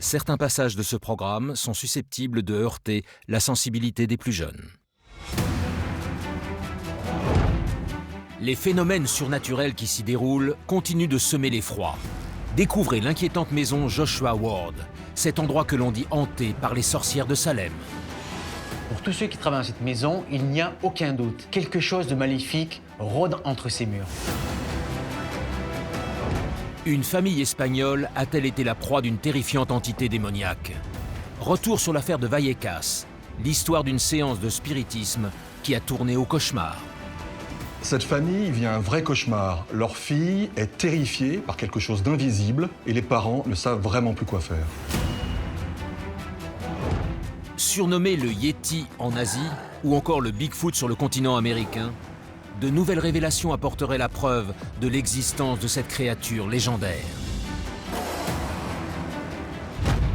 certains passages de ce programme sont susceptibles de heurter la sensibilité des plus jeunes. Les phénomènes surnaturels qui s'y déroulent continuent de semer l'effroi. Découvrez l'inquiétante maison Joshua Ward, cet endroit que l'on dit hanté par les sorcières de Salem. Pour tous ceux qui travaillent dans cette maison, il n'y a aucun doute. Quelque chose de maléfique rôde entre ces murs. Une famille espagnole a-t-elle été la proie d'une terrifiante entité démoniaque? Retour sur l'affaire de Vallecas, l'histoire d'une séance de spiritisme qui a tourné au cauchemar. Cette famille vit un vrai cauchemar. Leur fille est terrifiée par quelque chose d'invisible et les parents ne savent vraiment plus quoi faire. Surnommé le Yeti en Asie ou encore le Bigfoot sur le continent américain, de nouvelles révélations apporteraient la preuve de l'existence de cette créature légendaire.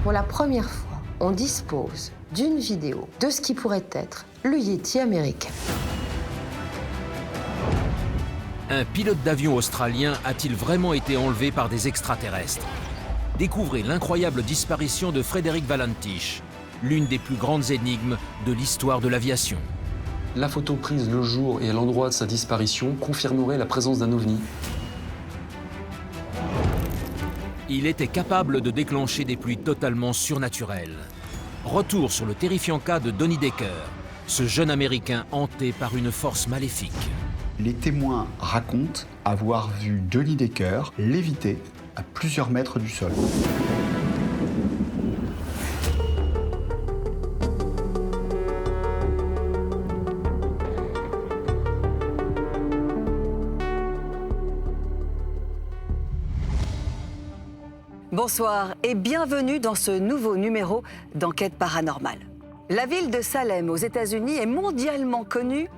Pour la première fois, on dispose d'une vidéo de ce qui pourrait être le Yeti américain. Un pilote d'avion australien a-t-il vraiment été enlevé par des extraterrestres? Découvrez l'incroyable disparition de Frédéric Valentich, l'une des plus grandes énigmes de l'histoire de l'aviation. La photo prise le jour et à l'endroit de sa disparition confirmerait la présence d'un ovni. Il était capable de déclencher des pluies totalement surnaturelles. Retour sur le terrifiant cas de Donnie Decker, ce jeune Américain hanté par une force maléfique. Les témoins racontent avoir vu Donnie Decker léviter à plusieurs mètres du sol. Bonsoir et bienvenue dans ce nouveau numéro d'Enquête paranormale. La ville de Salem aux États-Unis est mondialement connue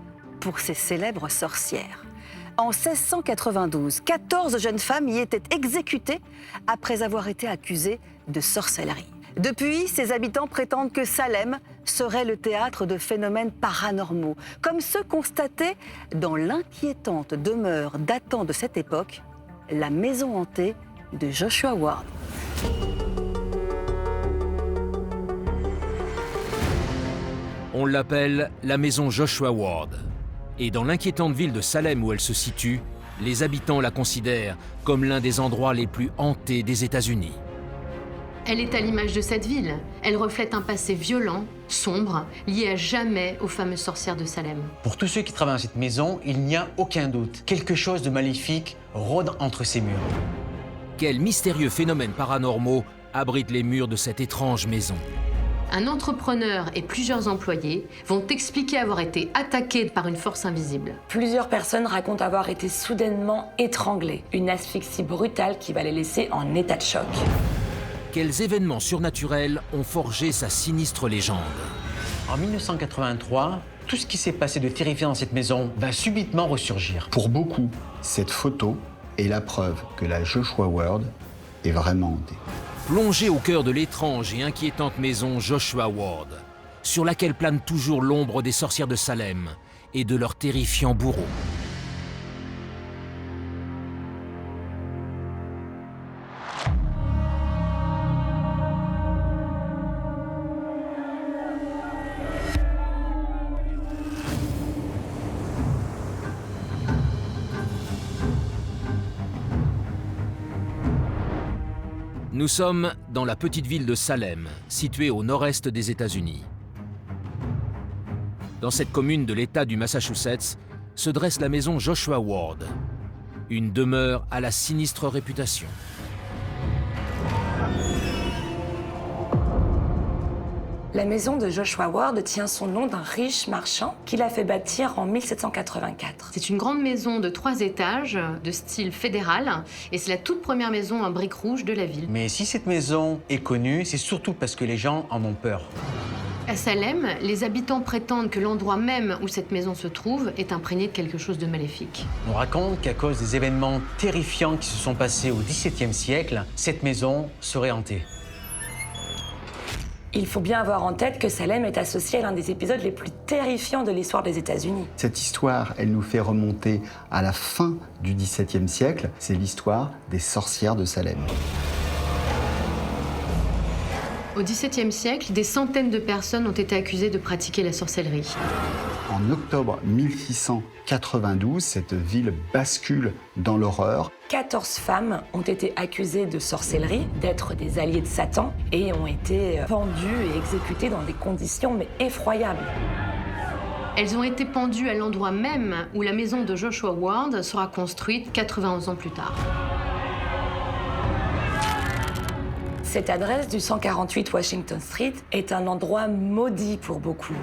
pour ses célèbres sorcières. En 1692, 14 jeunes femmes y étaient exécutées après avoir été accusées de sorcellerie. Depuis, ses habitants prétendent que Salem serait le théâtre de phénomènes paranormaux, comme ceux constatés dans l'inquiétante demeure datant de cette époque, la maison hantée de Joshua Ward. On l'appelle la maison Joshua Ward. Et dans l'inquiétante ville de Salem où elle se situe, les habitants la considèrent comme l'un des endroits les plus hantés des États-Unis. Elle est à l'image de cette ville. Elle reflète un passé violent, sombre, lié à jamais aux fameuses sorcières de Salem. Pour tous ceux qui travaillent dans cette maison, il n'y a aucun doute. Quelque chose de maléfique rôde entre ces murs. Quels mystérieux phénomènes paranormaux abritent les murs de cette étrange maison? Un entrepreneur et plusieurs employés vont expliquer avoir été attaqués par une force invisible. Plusieurs personnes racontent avoir été soudainement étranglées. Une asphyxie brutale qui va les laisser en état de choc. Quels événements surnaturels ont forgé sa sinistre légende? En 1983, tout ce qui s'est passé de terrifiant dans cette maison va subitement ressurgir. Pour beaucoup, cette photo est la preuve que la Joshua Ward est vraiment hantée. Plongé au cœur de l'étrange et inquiétante maison Joshua Ward, sur laquelle plane toujours l'ombre des sorcières de Salem et de leurs terrifiants bourreaux. Nous sommes dans la petite ville de Salem, située au nord-est des États-Unis. Dans cette commune de l'État du Massachusetts se dresse la maison Joshua Ward, une demeure à la sinistre réputation. La maison de Joshua Ward tient son nom d'un riche marchand qui l'a fait bâtir en 1784. C'est une grande maison de 3 étages, de style fédéral, et c'est la toute première maison en briques rouges de la ville. Mais si cette maison est connue, c'est surtout parce que les gens en ont peur. À Salem, les habitants prétendent que l'endroit même où cette maison se trouve est imprégné de quelque chose de maléfique. On raconte qu'à cause des événements terrifiants qui se sont passés au XVIIe siècle, cette maison serait hantée. Il faut bien avoir en tête que Salem est associé à l'un des épisodes les plus terrifiants de l'histoire des États-Unis. Cette histoire, elle nous fait remonter à la fin du XVIIe siècle. C'est l'histoire des sorcières de Salem. Au XVIIe siècle, des centaines de personnes ont été accusées de pratiquer la sorcellerie. En octobre 1692, cette ville bascule dans l'horreur. 14 femmes ont été accusées de sorcellerie, d'être des alliés de Satan, et ont été pendues et exécutées dans des conditions mais effroyables. Elles ont été pendues à l'endroit même où la maison de Joshua Ward sera construite 91 ans plus tard. Cette adresse du 148 Washington Street est un endroit maudit pour beaucoup.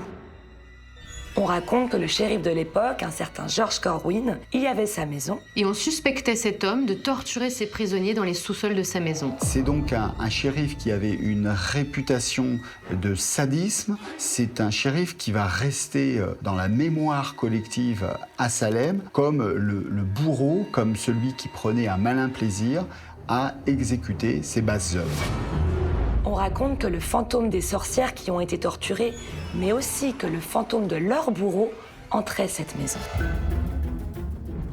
On raconte que le shérif de l'époque, un certain George Corwin, y avait sa maison. Et on suspectait cet homme de torturer ses prisonniers dans les sous-sols de sa maison. C'est donc un shérif qui avait une réputation de sadisme. C'est un shérif qui va rester dans la mémoire collective à Salem comme le bourreau, comme celui qui prenait un malin plaisir à exécuter ses basses œuvres. On raconte que le fantôme des sorcières qui ont été torturées, mais aussi que le fantôme de leur bourreau entrait cette maison.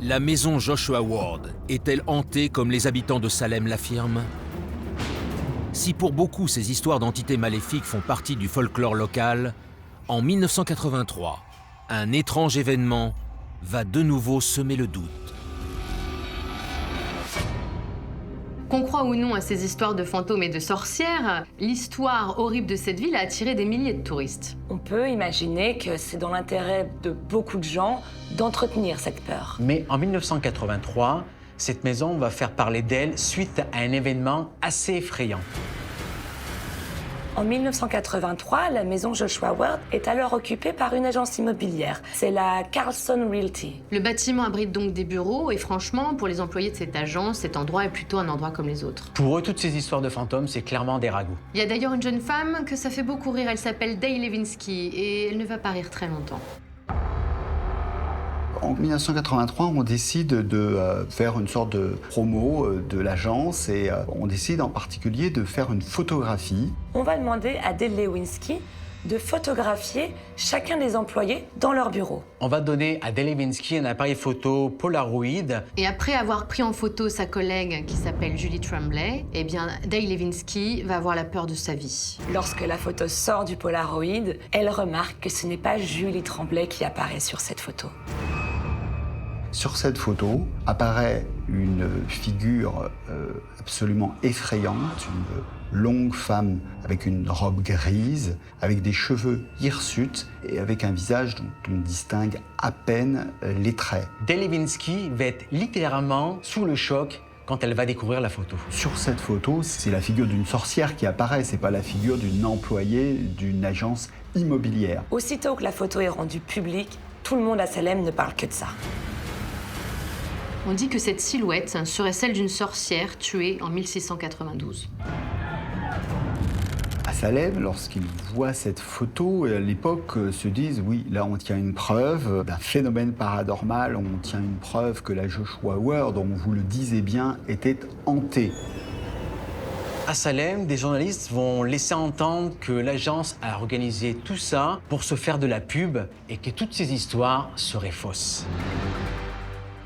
La maison Joshua Ward est-elle hantée comme les habitants de Salem l'affirment? Si pour beaucoup ces histoires d'entités maléfiques font partie du folklore local, en 1983, un étrange événement va de nouveau semer le doute. Qu'on croit ou non à ces histoires de fantômes et de sorcières, l'histoire horrible de cette ville a attiré des milliers de touristes. On peut imaginer que c'est dans l'intérêt de beaucoup de gens d'entretenir cette peur. Mais en 1983, cette maison va faire parler d'elle suite à un événement assez effrayant. En 1983, la maison Joshua Ward est alors occupée par une agence immobilière. C'est la Carlson Realty. Le bâtiment abrite donc des bureaux et franchement, pour les employés de cette agence, cet endroit est plutôt un endroit comme les autres. Pour eux, toutes ces histoires de fantômes, c'est clairement des ragots. Il y a d'ailleurs une jeune femme que ça fait beaucoup rire, elle s'appelle Dale Levinsky et elle ne va pas rire très longtemps. En 1983, on décide de faire une sorte de promo de l'agence et on décide en particulier de faire une photographie. On va demander à Dale Lewinsky de photographier chacun des employés dans leur bureau. On va donner à Dale Lewinsky un appareil photo Polaroid. Et après avoir pris en photo sa collègue qui s'appelle Julie Tremblay, eh bien Dale Lewinsky va avoir la peur de sa vie. Lorsque la photo sort du Polaroid, elle remarque que ce n'est pas Julie Tremblay qui apparaît sur cette photo. Sur cette photo apparaît une figure absolument effrayante, une longue femme avec une robe grise, avec des cheveux hirsutes et avec un visage dont on distingue à peine les traits. Dale Lewinsky va être littéralement sous le choc quand elle va découvrir la photo. Sur cette photo, c'est la figure d'une sorcière qui apparaît, c'est pas la figure d'une employée d'une agence immobilière. Aussitôt que la photo est rendue publique, tout le monde à Salem ne parle que de ça. On dit que cette silhouette serait celle d'une sorcière tuée en 1692. À Salem, lorsqu'ils voient cette photo, à l'époque se disent « oui, là on tient une preuve d'un phénomène paranormal, on tient une preuve que la Joshua Ward, dont vous le disiez bien, était hantée ». À Salem, des journalistes vont laisser entendre que l'agence a organisé tout ça pour se faire de la pub et que toutes ces histoires seraient fausses.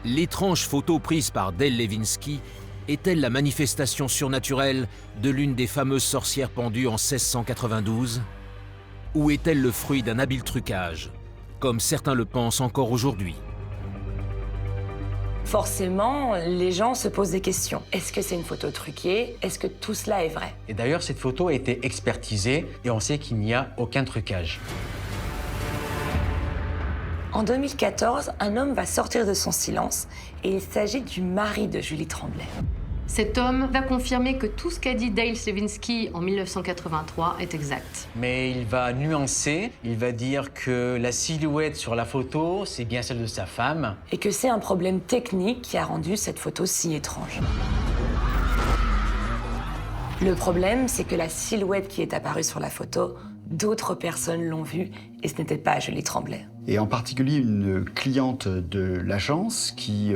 L'étrange photo prise par Dale Lewinsky est-elle la manifestation surnaturelle de l'une des fameuses sorcières pendues en 1692? Ou est-elle le fruit d'un habile trucage, comme certains le pensent encore aujourd'hui? Forcément, les gens se posent des questions. Est-ce que c'est une photo truquée? Est-ce que tout cela est vrai? Et d'ailleurs, cette photo a été expertisée et on sait qu'il n'y a aucun trucage. En 2014, un homme va sortir de son silence et il s'agit du mari de Julie Tremblay. Cet homme va confirmer que tout ce qu'a dit Dale Lewinsky en 1983 est exact. Mais il va nuancer, il va dire que la silhouette sur la photo, c'est bien celle de sa femme. Et que c'est un problème technique qui a rendu cette photo si étrange. Le problème, c'est que la silhouette qui est apparue sur la photo, d'autres personnes l'ont vue et ce n'était pas Julie Tremblay. Et en particulier une cliente de l'agence qui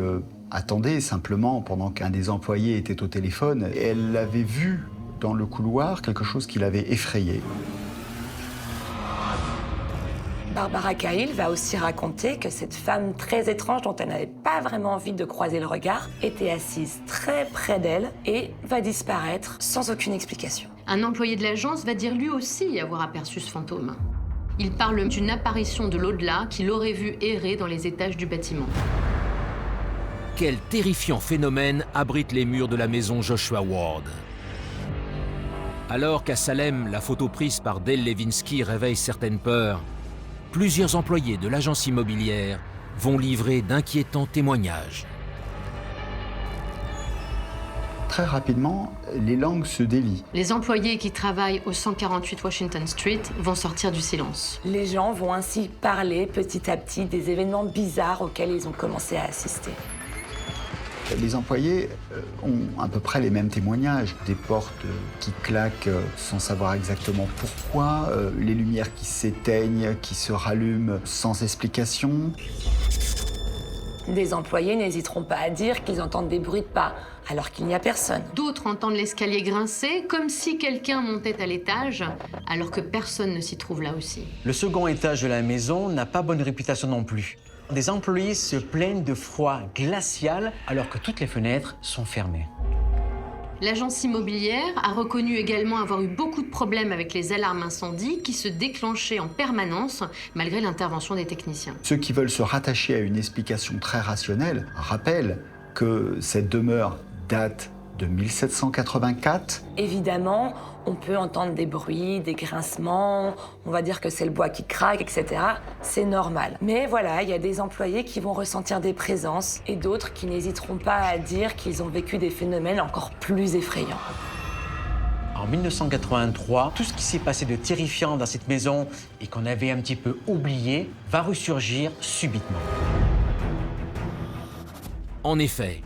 attendait simplement pendant qu'un des employés était au téléphone. Elle avait vu dans le couloir quelque chose qui l'avait effrayée. Barbara Cahill va aussi raconter que cette femme très étrange dont elle n'avait pas vraiment envie de croiser le regard était assise très près d'elle et va disparaître sans aucune explication. Un employé de l'agence va dire lui aussi avoir aperçu ce fantôme. Il parle d'une apparition de l'au-delà qu'il aurait vu errer dans les étages du bâtiment. Quel terrifiant phénomène abrite les murs de la maison Joshua Ward. Alors qu'à Salem, la photo prise par Dale Levinsky réveille certaines peurs, plusieurs employés de l'agence immobilière vont livrer d'inquiétants témoignages. Très rapidement, les langues se délient. Les employés qui travaillent au 148 Washington Street vont sortir du silence. Les gens vont ainsi parler petit à petit des événements bizarres auxquels ils ont commencé à assister. Les employés ont à peu près les mêmes témoignages. Des portes qui claquent sans savoir exactement pourquoi, les lumières qui s'éteignent, qui se rallument sans explication. Des employés n'hésiteront pas à dire qu'ils entendent des bruits de pas, alors qu'il n'y a personne. D'autres entendent l'escalier grincer, comme si quelqu'un montait à l'étage, alors que personne ne s'y trouve là aussi. Le second étage de la maison n'a pas bonne réputation non plus. Des employés se plaignent de froid glacial alors que toutes les fenêtres sont fermées. L'agence immobilière a reconnu également avoir eu beaucoup de problèmes avec les alarmes incendie qui se déclenchaient en permanence malgré l'intervention des techniciens. Ceux qui veulent se rattacher à une explication très rationnelle rappellent que cette demeure date de 1784. Évidemment, on peut entendre des bruits, des grincements, on va dire que c'est le bois qui craque, etc. C'est normal. Mais voilà, il y a des employés qui vont ressentir des présences et d'autres qui n'hésiteront pas à dire qu'ils ont vécu des phénomènes encore plus effrayants. En 1983, tout ce qui s'est passé de terrifiant dans cette maison et qu'on avait un petit peu oublié va ressurgir subitement. En effet,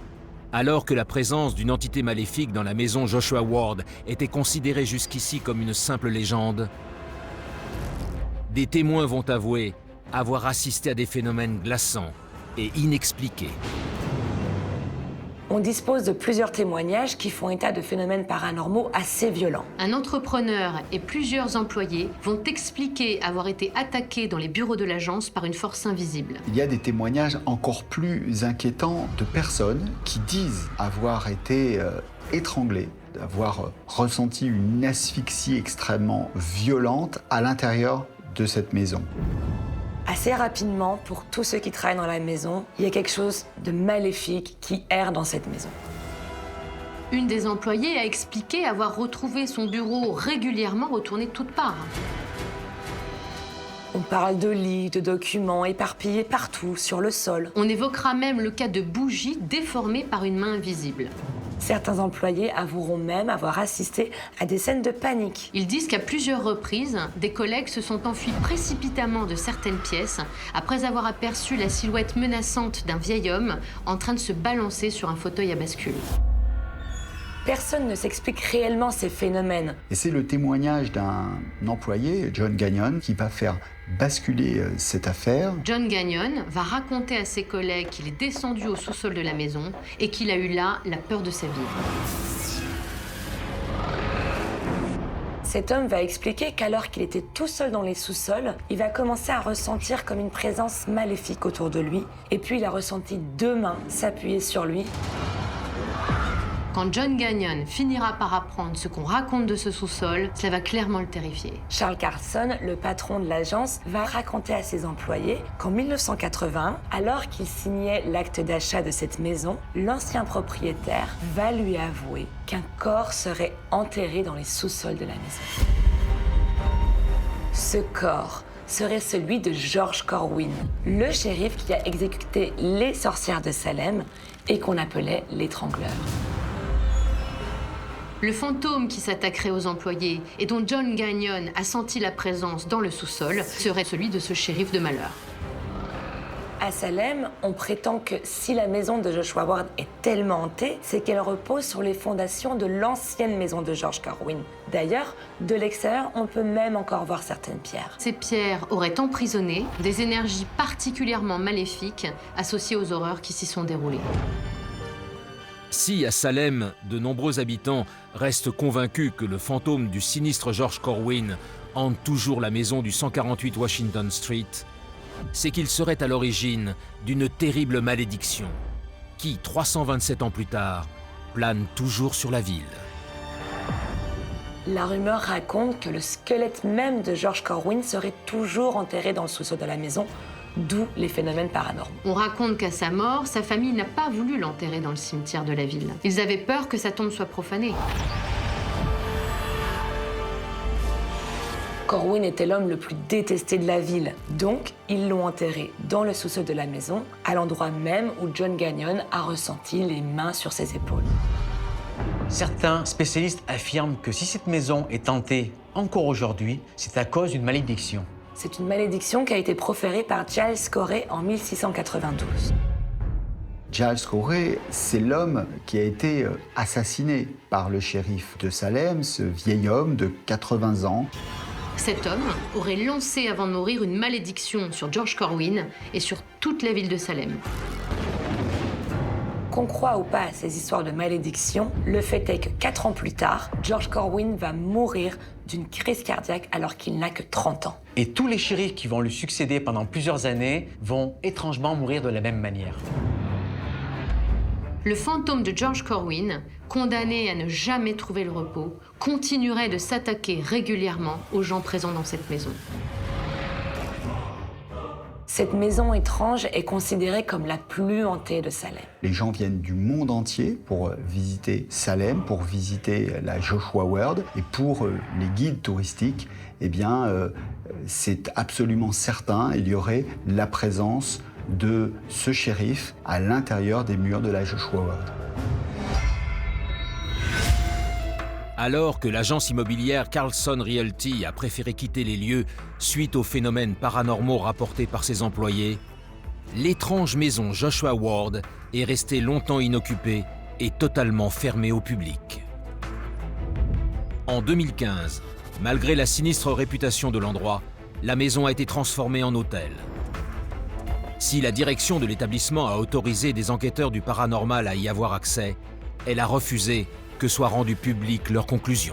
alors que la présence d'une entité maléfique dans la maison Joshua Ward était considérée jusqu'ici comme une simple légende, des témoins vont avouer avoir assisté à des phénomènes glaçants et inexpliqués. On dispose de plusieurs témoignages qui font état de phénomènes paranormaux assez violents. Un entrepreneur et plusieurs employés vont expliquer avoir été attaqués dans les bureaux de l'agence par une force invisible. Il y a des témoignages encore plus inquiétants de personnes qui disent avoir été étranglées, d'avoir ressenti une asphyxie extrêmement violente à l'intérieur de cette maison. Assez rapidement, pour tous ceux qui travaillent dans la maison, il y a quelque chose de maléfique qui erre dans cette maison. Une des employées a expliqué avoir retrouvé son bureau régulièrement retourné de toutes parts. On parle de lits, de documents éparpillés partout, sur le sol. On évoquera même le cas de bougies déformées par une main invisible. Certains employés avoueront même avoir assisté à des scènes de panique. Ils disent qu'à plusieurs reprises, des collègues se sont enfuis précipitamment de certaines pièces après avoir aperçu la silhouette menaçante d'un vieil homme en train de se balancer sur un fauteuil à bascule. Personne ne s'explique réellement ces phénomènes. Et c'est le témoignage d'un employé, John Gagnon, qui va faire basculer cette affaire. John Gagnon va raconter à ses collègues qu'il est descendu au sous-sol de la maison et qu'il a eu là la peur de sa vie. Cet homme va expliquer qu'alors qu'il était tout seul dans les sous-sols, il va commencer à ressentir comme une présence maléfique autour de lui. Et puis il a ressenti deux mains s'appuyer sur lui. Quand John Gagnon finira par apprendre ce qu'on raconte de ce sous-sol, cela va clairement le terrifier. Charles Carlson, le patron de l'agence, va raconter à ses employés qu'en 1980, alors qu'il signait l'acte d'achat de cette maison, l'ancien propriétaire va lui avouer qu'un corps serait enterré dans les sous-sols de la maison. Ce corps serait celui de George Corwin, le shérif qui a exécuté les sorcières de Salem et qu'on appelait l'étrangleur. Le fantôme qui s'attaquerait aux employés et dont John Gagnon a senti la présence dans le sous-sol serait celui de ce shérif de malheur. À Salem, on prétend que si la maison de Joshua Ward est tellement hantée, c'est qu'elle repose sur les fondations de l'ancienne maison de George Corwin. D'ailleurs, de l'extérieur, on peut même encore voir certaines pierres. Ces pierres auraient emprisonné des énergies particulièrement maléfiques associées aux horreurs qui s'y sont déroulées. Si, à Salem, de nombreux habitants restent convaincus que le fantôme du sinistre George Corwin hante toujours la maison du 148 Washington Street, c'est qu'il serait à l'origine d'une terrible malédiction qui, 327 ans plus tard, plane toujours sur la ville. La rumeur raconte que le squelette même de George Corwin serait toujours enterré dans le sous-sol de la maison, d'où les phénomènes paranormaux. On raconte qu'à sa mort, sa famille n'a pas voulu l'enterrer dans le cimetière de la ville. Ils avaient peur que sa tombe soit profanée. Corwin était l'homme le plus détesté de la ville, donc ils l'ont enterré dans le sous-sol de la maison, à l'endroit même où John Gagnon a ressenti les mains sur ses épaules. Certains spécialistes affirment que si cette maison est hantée encore aujourd'hui, c'est à cause d'une malédiction. C'est une malédiction qui a été proférée par Giles Corey en 1692. Giles Corey, c'est l'homme qui a été assassiné par le shérif de Salem, ce vieil homme de 80 ans. Cet homme aurait lancé avant de mourir une malédiction sur George Corwin et sur toute la ville de Salem. Qu'on croit ou pas à ces histoires de malédiction, le fait est que 4 ans plus tard, George Corwin va mourir d'une crise cardiaque alors qu'il n'a que 30 ans. Et tous les shérifs qui vont lui succéder pendant plusieurs années vont étrangement mourir de la même manière. Le fantôme de George Corwin, condamné à ne jamais trouver le repos, continuerait de s'attaquer régulièrement aux gens présents dans cette maison. Cette maison étrange est considérée comme la plus hantée de Salem. Les gens viennent du monde entier pour visiter Salem, pour visiter la Joshua World. Et pour les guides touristiques, eh bien, c'est absolument certain, il y aurait la présence de ce shérif à l'intérieur des murs de la Joshua World. Alors que l'agence immobilière Carlson Realty a préféré quitter les lieux suite aux phénomènes paranormaux rapportés par ses employés, l'étrange maison Joshua Ward est restée longtemps inoccupée et totalement fermée au public. En 2015, malgré la sinistre réputation de l'endroit, la maison a été transformée en hôtel. Si la direction de l'établissement a autorisé des enquêteurs du paranormal à y avoir accès, elle a refusé que soient rendues publiques leurs conclusions.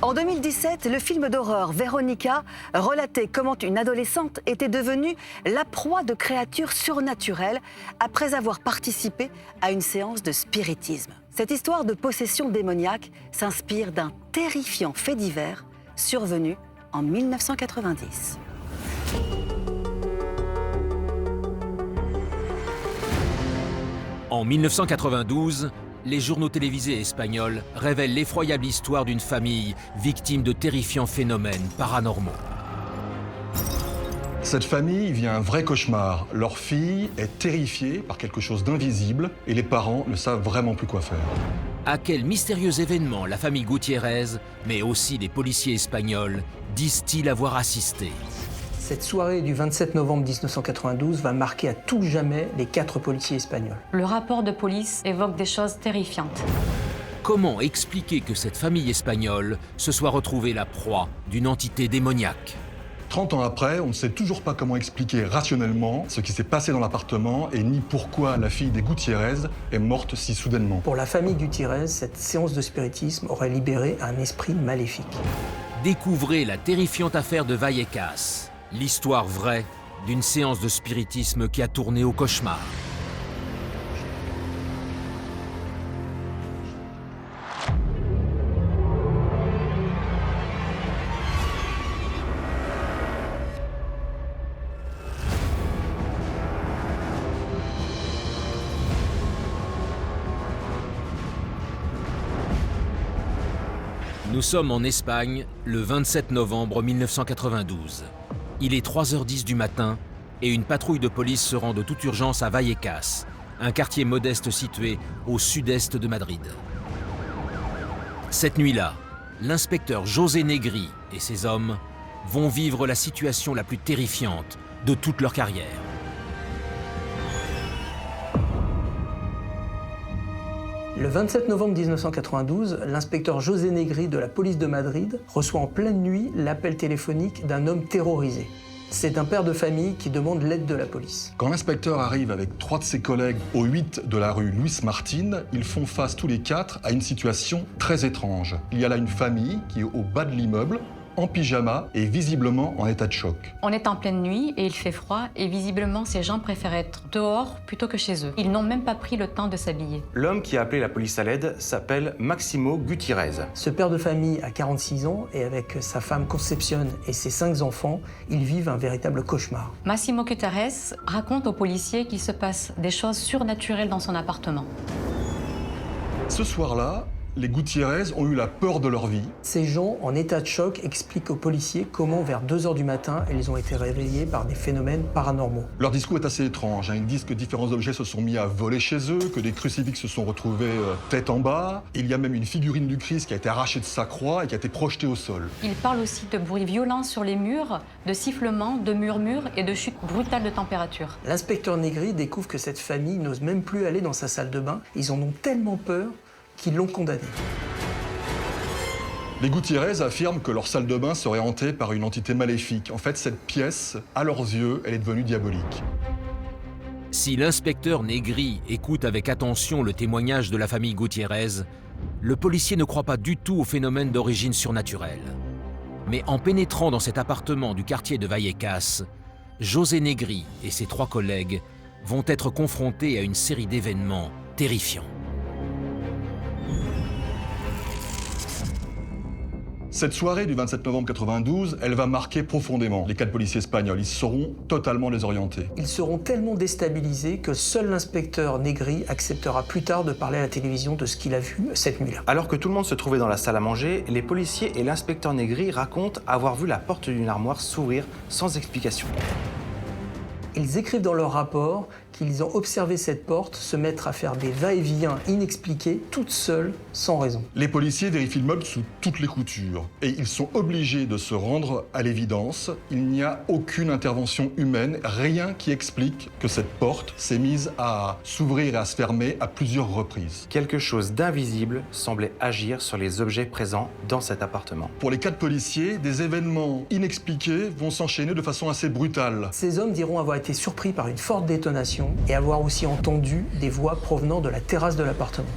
En 2017, le film d'horreur Veronica relatait comment une adolescente était devenue la proie de créatures surnaturelles après avoir participé à une séance de spiritisme. Cette histoire de possession démoniaque s'inspire d'un terrifiant fait divers survenu en 1990. En 1992, les journaux télévisés espagnols révèlent l'effroyable histoire d'une famille victime de terrifiants phénomènes paranormaux. Cette famille vit un vrai cauchemar. Leur fille est terrifiée par quelque chose d'invisible et les parents ne savent vraiment plus quoi faire. À quel mystérieux événement la famille Gutiérrez, mais aussi les policiers espagnols, disent-ils avoir assisté? Cette soirée du 27 novembre 1992 va marquer à tout jamais les 4 policiers espagnols. Le rapport de police évoque des choses terrifiantes. Comment expliquer que cette famille espagnole se soit retrouvée la proie d'une entité démoniaque? 30 ans après, on ne sait toujours pas comment expliquer rationnellement ce qui s'est passé dans l'appartement et ni pourquoi la fille des Gutiérrez est morte si soudainement. Pour la famille Gutiérrez, cette séance de spiritisme aurait libéré un esprit maléfique. Découvrez la terrifiante affaire de Vallecas, l'histoire vraie d'une séance de spiritisme qui a tourné au cauchemar. Nous sommes en Espagne le 27 novembre 1992. Il est 3h10 du matin et une patrouille de police se rend de toute urgence à Vallecas, un quartier modeste situé au sud-est de Madrid. Cette nuit-là, l'inspecteur José Negri et ses hommes vont vivre la situation la plus terrifiante de toute leur carrière. Le 27 novembre 1992, l'inspecteur José Negri de la police de Madrid reçoit en pleine nuit l'appel téléphonique d'un homme terrorisé. C'est un père de famille qui demande l'aide de la police. Quand l'inspecteur arrive avec 3 de ses collègues au 8 de la rue Luis Martin, ils font face tous les 4 à une situation très étrange. Il y a là une famille qui est au bas de l'immeuble, en pyjama et visiblement en état de choc. On est en pleine nuit et il fait froid et visiblement ces gens préfèrent être dehors plutôt que chez eux. Ils n'ont même pas pris le temps de s'habiller. L'homme qui a appelé la police à l'aide s'appelle Maximo Gutiérrez. Ce père de famille a 46 ans et avec sa femme Concepción et ses 5 enfants, ils vivent un véritable cauchemar. Massimo Gutiérrez raconte aux policiers qu'il se passe des choses surnaturelles dans son appartement. Ce soir-là, les Gutiérrez ont eu la peur de leur vie. Ces gens en état de choc expliquent aux policiers comment, vers 2 h du matin, ils ont été réveillés par des phénomènes paranormaux. Leur discours est assez étrange. Ils disent que différents objets se sont mis à voler chez eux, que des crucifix se sont retrouvés tête en bas. Il y a même une figurine du Christ qui a été arrachée de sa croix et qui a été projetée au sol. Il parle aussi de bruits violents sur les murs, de sifflements, de murmures et de chutes brutales de température. L'inspecteur Negri découvre que cette famille n'ose même plus aller dans sa salle de bain. Ils en ont tellement peur qu'ils l'ont condamné. Les Gutiérez affirment que leur salle de bain serait hantée par une entité maléfique. En fait, cette pièce, à leurs yeux, elle est devenue diabolique. Si l'inspecteur Negri écoute avec attention le témoignage de la famille Gutiérez, le policier ne croit pas du tout au phénomène d'origine surnaturelle. Mais en pénétrant dans cet appartement du quartier de Vallecas, José Negri et ses 3 collègues vont être confrontés à une série d'événements terrifiants. Cette soirée du 27 novembre 92, elle va marquer profondément les 4 policiers espagnols. Ils seront totalement désorientés. Ils seront tellement déstabilisés que seul l'inspecteur Negri acceptera plus tard de parler à la télévision de ce qu'il a vu cette nuit-là. Alors que tout le monde se trouvait dans la salle à manger, les policiers et l'inspecteur Negri racontent avoir vu la porte d'une armoire s'ouvrir sans explication. Ils écrivent dans leur rapport qu'ils ont observé cette porte se mettre à faire des va-et-vient inexpliqués, toute seule, sans raison. Les policiers vérifient le meuble sous toutes les coutures et ils sont obligés de se rendre à l'évidence. Il n'y a aucune intervention humaine, rien qui explique que cette porte s'est mise à s'ouvrir et à se fermer à plusieurs reprises. Quelque chose d'invisible semblait agir sur les objets présents dans cet appartement. Pour les 4 policiers, des événements inexpliqués vont s'enchaîner de façon assez brutale. Ces hommes diront avoir été surpris par une forte détonation et avoir aussi entendu des voix provenant de la terrasse de l'appartement.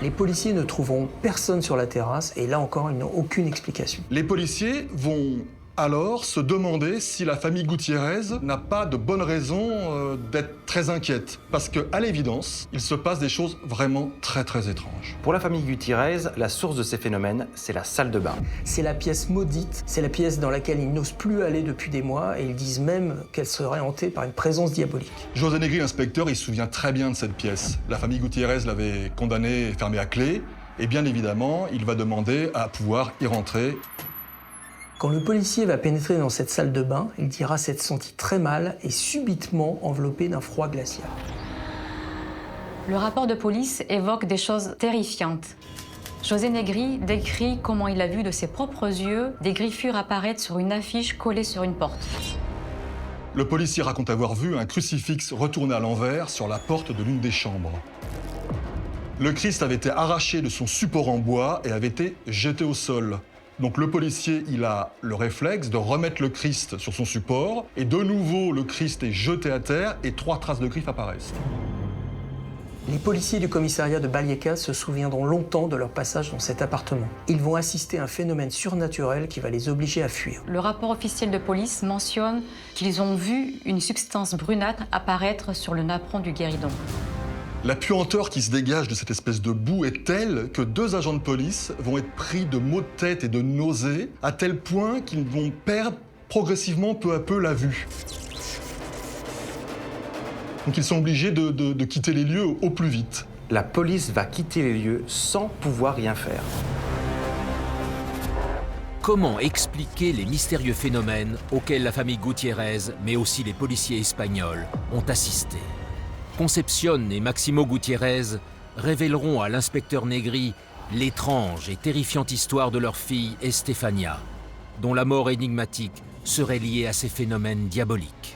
Les policiers ne trouveront personne sur la terrasse et là encore, ils n'ont aucune explication. Les policiers vont alors se demander si la famille Gutiérez n'a pas de bonnes raisons d'être très inquiète. Parce qu'à l'évidence, il se passe des choses vraiment très étranges. Pour la famille Gutiérez, la source de ces phénomènes, c'est la salle de bain. C'est la pièce maudite, c'est la pièce dans laquelle ils n'osent plus aller depuis des mois et ils disent même qu'elle serait hantée par une présence diabolique. José Negri, l'inspecteur, il se souvient très bien de cette pièce. La famille Gutiérez l'avait condamnée et fermée à clé. Et bien évidemment, il va demander à pouvoir y rentrer. Quand le policier va pénétrer dans cette salle de bain, il dira s'être senti très mal et subitement enveloppé d'un froid glacial. Le rapport de police évoque des choses terrifiantes. José Negri décrit comment il a vu de ses propres yeux des griffures apparaître sur une affiche collée sur une porte. Le policier raconte avoir vu un crucifix retourné à l'envers sur la porte de l'une des chambres. Le Christ avait été arraché de son support en bois et avait été jeté au sol. Donc le policier, il a le réflexe de remettre le Christ sur son support, et de nouveau, le Christ est jeté à terre et 3 traces de griffes apparaissent. Les policiers du commissariat de Vallecas se souviendront longtemps de leur passage dans cet appartement. Ils vont assister à un phénomène surnaturel qui va les obliger à fuir. Le rapport officiel de police mentionne qu'ils ont vu une substance brunâtre apparaître sur le napperon du guéridon. La puanteur qui se dégage de cette espèce de boue est telle que 2 agents de police vont être pris de maux de tête et de nausées, à tel point qu'ils vont perdre progressivement peu à peu la vue. Donc ils sont obligés de quitter les lieux au plus vite. La police va quitter les lieux sans pouvoir rien faire. Comment expliquer les mystérieux phénomènes auxquels la famille Gutiérez, mais aussi les policiers espagnols, ont assisté? Concepción et Maximo Gutiérez révéleront à l'inspecteur Negri l'étrange et terrifiante histoire de leur fille Estefania, dont la mort énigmatique serait liée à ces phénomènes diaboliques.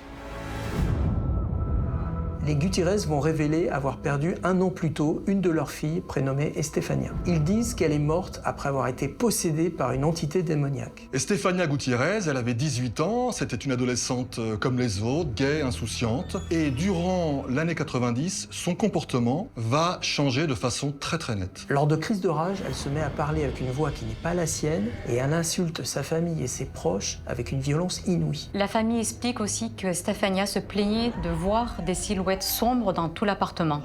Les Gutiérrez vont révéler avoir perdu 1 an plus tôt une de leurs filles prénommée Estefania. Ils disent qu'elle est morte après avoir été possédée par une entité démoniaque. Estefania Gutiérrez, elle avait 18 ans, c'était une adolescente comme les autres, gaie, insouciante, et durant l'année 90, son comportement va changer de façon très très nette. Lors de crises de rage, elle se met à parler avec une voix qui n'est pas la sienne et elle insulte sa famille et ses proches avec une violence inouïe. La famille explique aussi que Stefania se plaignait de voir des silhouettes sombres dans tout l'appartement.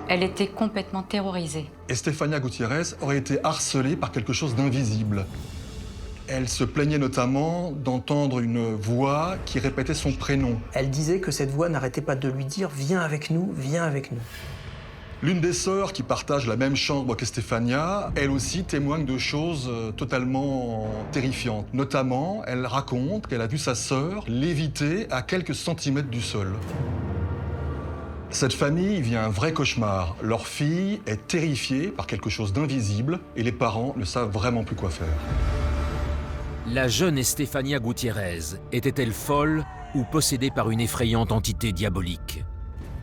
Elle était complètement terrorisée. Estefania Gutiérrez aurait été harcelée par quelque chose d'invisible. Elle se plaignait notamment d'entendre une voix qui répétait son prénom. Elle disait que cette voix n'arrêtait pas de lui dire « Viens avec nous, viens avec nous ». L'une des sœurs qui partage la même chambre qu'Estefania, elle aussi témoigne de choses totalement terrifiantes. Notamment, elle raconte qu'elle a vu sa sœur léviter à quelques centimètres du sol. Cette famille vit un vrai cauchemar. Leur fille est terrifiée par quelque chose d'invisible et les parents ne savent vraiment plus quoi faire. La jeune Estefania Gutiérrez était-elle folle ou possédée par une effrayante entité diabolique?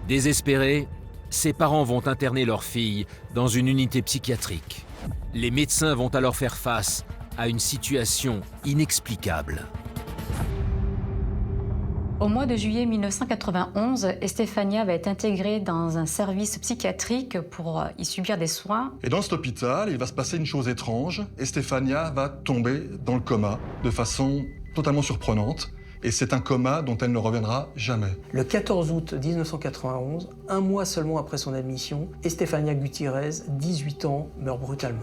Désespérée, ses parents vont interner leur fille dans une unité psychiatrique. Les médecins vont alors faire face à une situation inexplicable. Au mois de juillet 1991, Estefania va être intégrée dans un service psychiatrique pour y subir des soins. Et dans cet hôpital, il va se passer une chose étrange. Estefania va tomber dans le coma de façon totalement surprenante. Et c'est un coma dont elle ne reviendra jamais. Le 14 août 1991, 1 mois seulement après son admission, Estefania Gutiérrez, 18 ans, meurt brutalement.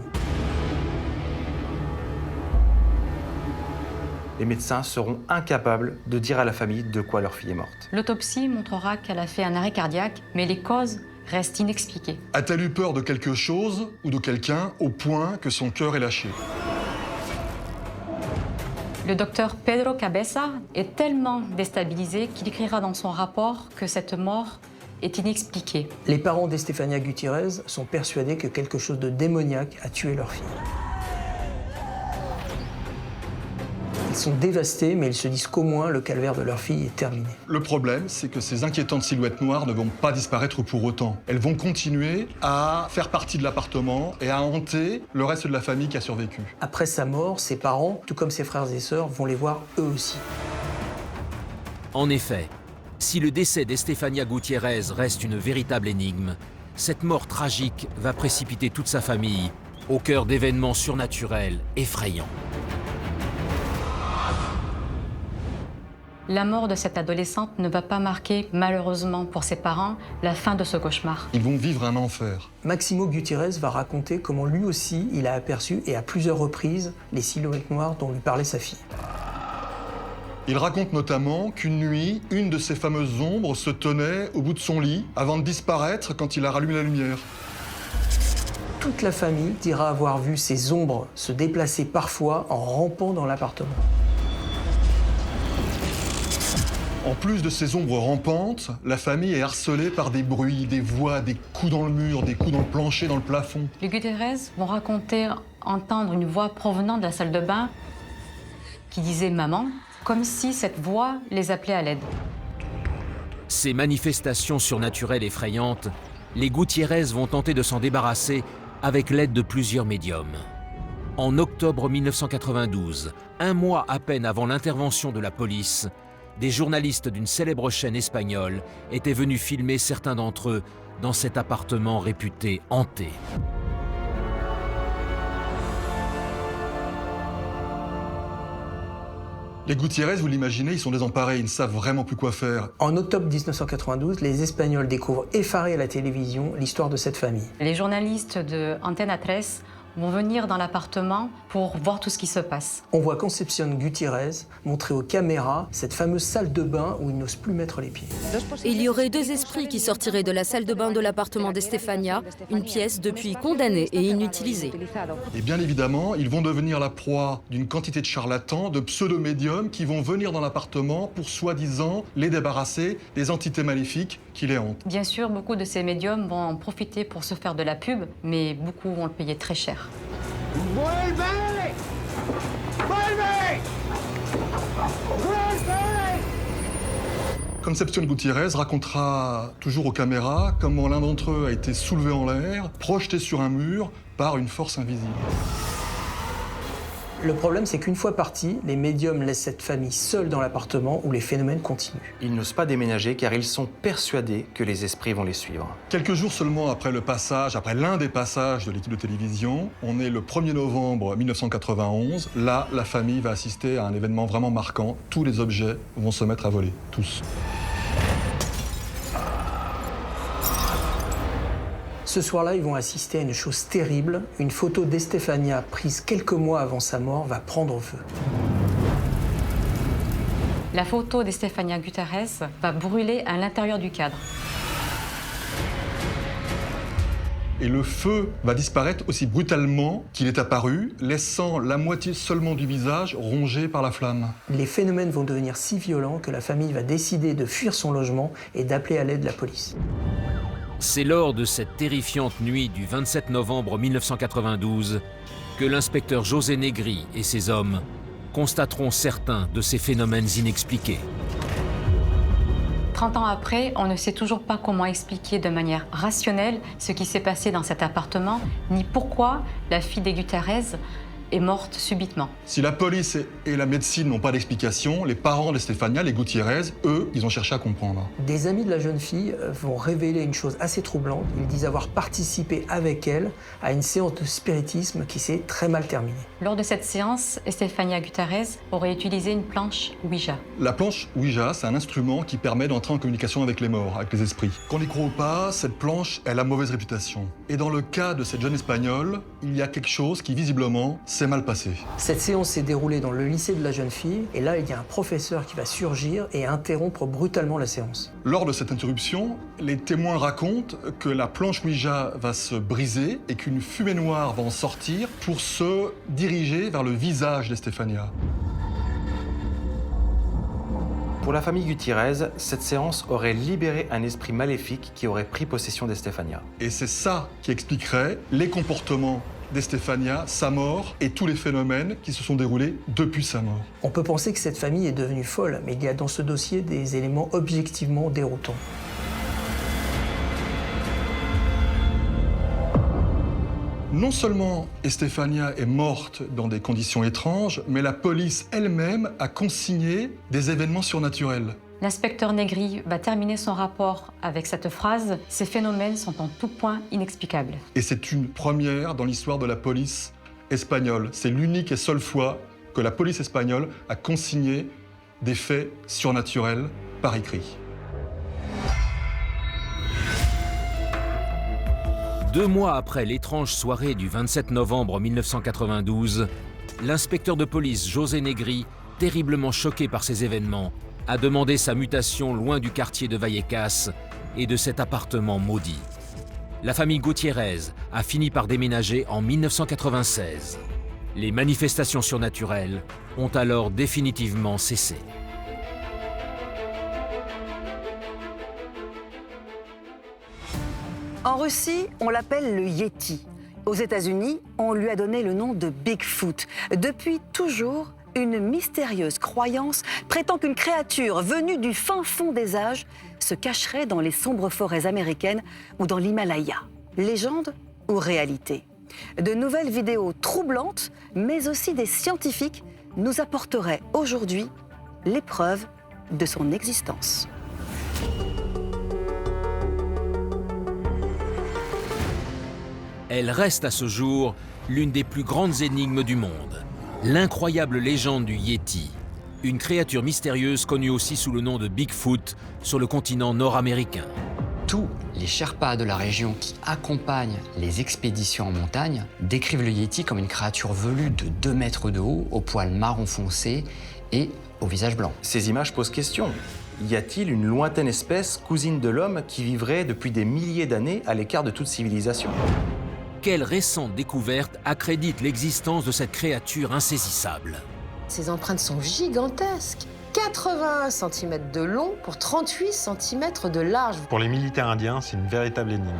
Les médecins seront incapables de dire à la famille de quoi leur fille est morte. L'autopsie montrera qu'elle a fait un arrêt cardiaque, mais les causes restent inexpliquées. A-t-elle eu peur de quelque chose ou de quelqu'un au point que son cœur est lâché? Le docteur Pedro Cabeza est tellement déstabilisé qu'il écrira dans son rapport que cette mort est inexpliquée. Les parents d'Estefania Gutiérrez sont persuadés que quelque chose de démoniaque a tué leur fille. Ils sont dévastés, mais ils se disent qu'au moins le calvaire de leur fille est terminé. Le problème, c'est que ces inquiétantes silhouettes noires ne vont pas disparaître pour autant. Elles vont continuer à faire partie de l'appartement et à hanter le reste de la famille qui a survécu. Après sa mort, ses parents, tout comme ses frères et sœurs, vont les voir eux aussi. En effet, si le décès d'Estefania Gutiérrez reste une véritable énigme, cette mort tragique va précipiter toute sa famille au cœur d'événements surnaturels effrayants. La mort de cette adolescente ne va pas marquer, malheureusement pour ses parents, la fin de ce cauchemar. Ils vont vivre un enfer. Maximo Gutiérrez va raconter comment lui aussi, il a aperçu, et à plusieurs reprises, les silhouettes noires dont lui parlait sa fille. Il raconte notamment qu'une nuit, une de ces fameuses ombres se tenait au bout de son lit avant de disparaître quand il a rallumé la lumière. Toute la famille dira avoir vu ces ombres se déplacer parfois en rampant dans l'appartement. En plus de ces ombres rampantes, la famille est harcelée par des bruits, des voix, des coups dans le mur, des coups dans le plancher, dans le plafond. Les Gutiérrez vont raconter entendre une voix provenant de la salle de bain qui disait « maman », comme si cette voix les appelait à l'aide. Ces manifestations surnaturelles effrayantes, les Gutiérrez vont tenter de s'en débarrasser avec l'aide de plusieurs médiums. En octobre 1992, 1 mois à peine avant l'intervention de la police, des journalistes d'une célèbre chaîne espagnole étaient venus filmer certains d'entre eux dans cet appartement réputé hanté. Les Gutiérrez, vous l'imaginez, ils sont désemparés, ils ne savent vraiment plus quoi faire. En octobre 1992, les Espagnols découvrent effarés à la télévision l'histoire de cette famille. Les journalistes de Antena 3 vont venir dans l'appartement pour voir tout ce qui se passe. On voit Concepción Gutiérrez montrer aux caméras cette fameuse salle de bain où il n'ose plus mettre les pieds. Il y aurait 2 esprits qui sortiraient de la salle de bain de l'appartement d'Estefania, une pièce depuis condamnée et inutilisée. Et bien évidemment, ils vont devenir la proie d'une quantité de charlatans, de pseudo-médiums qui vont venir dans l'appartement pour soi-disant les débarrasser des entités maléfiques qui les hantent. Bien sûr, beaucoup de ces médiums vont en profiter pour se faire de la pub, mais beaucoup vont le payer très cher. ¡Vuelve! ¡Vuelve! ¡Vuelve! Concepción Gutiérrez racontera toujours aux caméras comment l'un d'entre eux a été soulevé en l'air, projeté sur un mur par une force invisible. Le problème, c'est qu'une fois partis, les médiums laissent cette famille seule dans l'appartement où les phénomènes continuent. Ils n'osent pas déménager car ils sont persuadés que les esprits vont les suivre. Quelques jours seulement après l'un des passages de l'équipe de télévision, on est le 1er novembre 1991. Là, la famille va assister à un événement vraiment marquant. Tous les objets vont se mettre à voler, tous. Ce soir-là, ils vont assister à une chose terrible. Une photo d'Estefania prise quelques mois avant sa mort va prendre feu. La photo d'Estefania Gutiérrez va brûler à l'intérieur du cadre. Et le feu va disparaître aussi brutalement qu'il est apparu, laissant la moitié seulement du visage rongé par la flamme. Les phénomènes vont devenir si violents que la famille va décider de fuir son logement et d'appeler à l'aide la police. C'est lors de cette terrifiante nuit du 27 novembre 1992 que l'inspecteur José Negri et ses hommes constateront certains de ces phénomènes inexpliqués. 30 ans après, on ne sait toujours pas comment expliquer de manière rationnelle ce qui s'est passé dans cet appartement, ni pourquoi la fille des Gutiérrez est morte subitement. Si la police et la médecine n'ont pas d'explication, les parents d'Estefania, les Gutiérrez, eux, ils ont cherché à comprendre. Des amis de la jeune fille vont révéler une chose assez troublante. Ils disent avoir participé avec elle à une séance de spiritisme qui s'est très mal terminée. Lors de cette séance, Estefania Gutiérrez aurait utilisé une planche Ouija. La planche Ouija, c'est un instrument qui permet d'entrer en communication avec les morts, avec les esprits. Qu'on y croit ou pas, cette planche, elle a mauvaise réputation. Et dans le cas de cette jeune Espagnole, il y a quelque chose qui, visiblement, s'est mal passé. Cette séance s'est déroulée dans le lycée de la jeune fille, et là, il y a un professeur qui va surgir et interrompre brutalement la séance. Lors de cette interruption, les témoins racontent que la planche Ouija va se briser et qu'une fumée noire va en sortir pour se diriger vers le visage d'Estefania. Pour la famille Gutiérrez, cette séance aurait libéré un esprit maléfique qui aurait pris possession d'Estefania. Et c'est ça qui expliquerait les comportements d'Estefania, sa mort et tous les phénomènes qui se sont déroulés depuis sa mort. On peut penser que cette famille est devenue folle, mais il y a dans ce dossier des éléments objectivement déroutants. Non seulement Estefania est morte dans des conditions étranges, mais la police elle-même a consigné des événements surnaturels. L'inspecteur Negri va terminer son rapport avec cette phrase « Ces phénomènes sont en tout point inexplicables ». Et c'est une première dans l'histoire de la police espagnole. C'est l'unique et seule fois que la police espagnole a consigné des faits surnaturels par écrit. 2 mois après l'étrange soirée du 27 novembre 1992, l'inspecteur de police José Negri, terriblement choqué par ces événements, a demandé sa mutation loin du quartier de Vallecas et de cet appartement maudit. La famille Gutiérrez a fini par déménager en 1996. Les manifestations surnaturelles ont alors définitivement cessé. En Russie, on l'appelle le Yéti. Aux États-Unis, on lui a donné le nom de Bigfoot. Depuis toujours, une mystérieuse croyance prétend qu'une créature venue du fin fond des âges se cacherait dans les sombres forêts américaines ou dans l'Himalaya. Légende ou réalité? De nouvelles vidéos troublantes, mais aussi des scientifiques, nous apporteraient aujourd'hui les preuves de son existence. Elle reste à ce jour l'une des plus grandes énigmes du monde. L'incroyable légende du Yéti, une créature mystérieuse connue aussi sous le nom de Bigfoot sur le continent nord-américain. Tous les Sherpas de la région qui accompagnent les expéditions en montagne décrivent le Yéti comme une créature velue de 2 mètres de haut, au poil marron foncé et au visage blanc. Ces images posent question. Y a-t-il une lointaine espèce, cousine de l'homme, qui vivrait depuis des milliers d'années à l'écart de toute civilisation? Quelle récente découverte accrédite l'existence de cette créature insaisissable? Ces empreintes sont gigantesques. 81 cm de long pour 38 cm de large. Pour les militaires indiens, c'est une véritable énigme.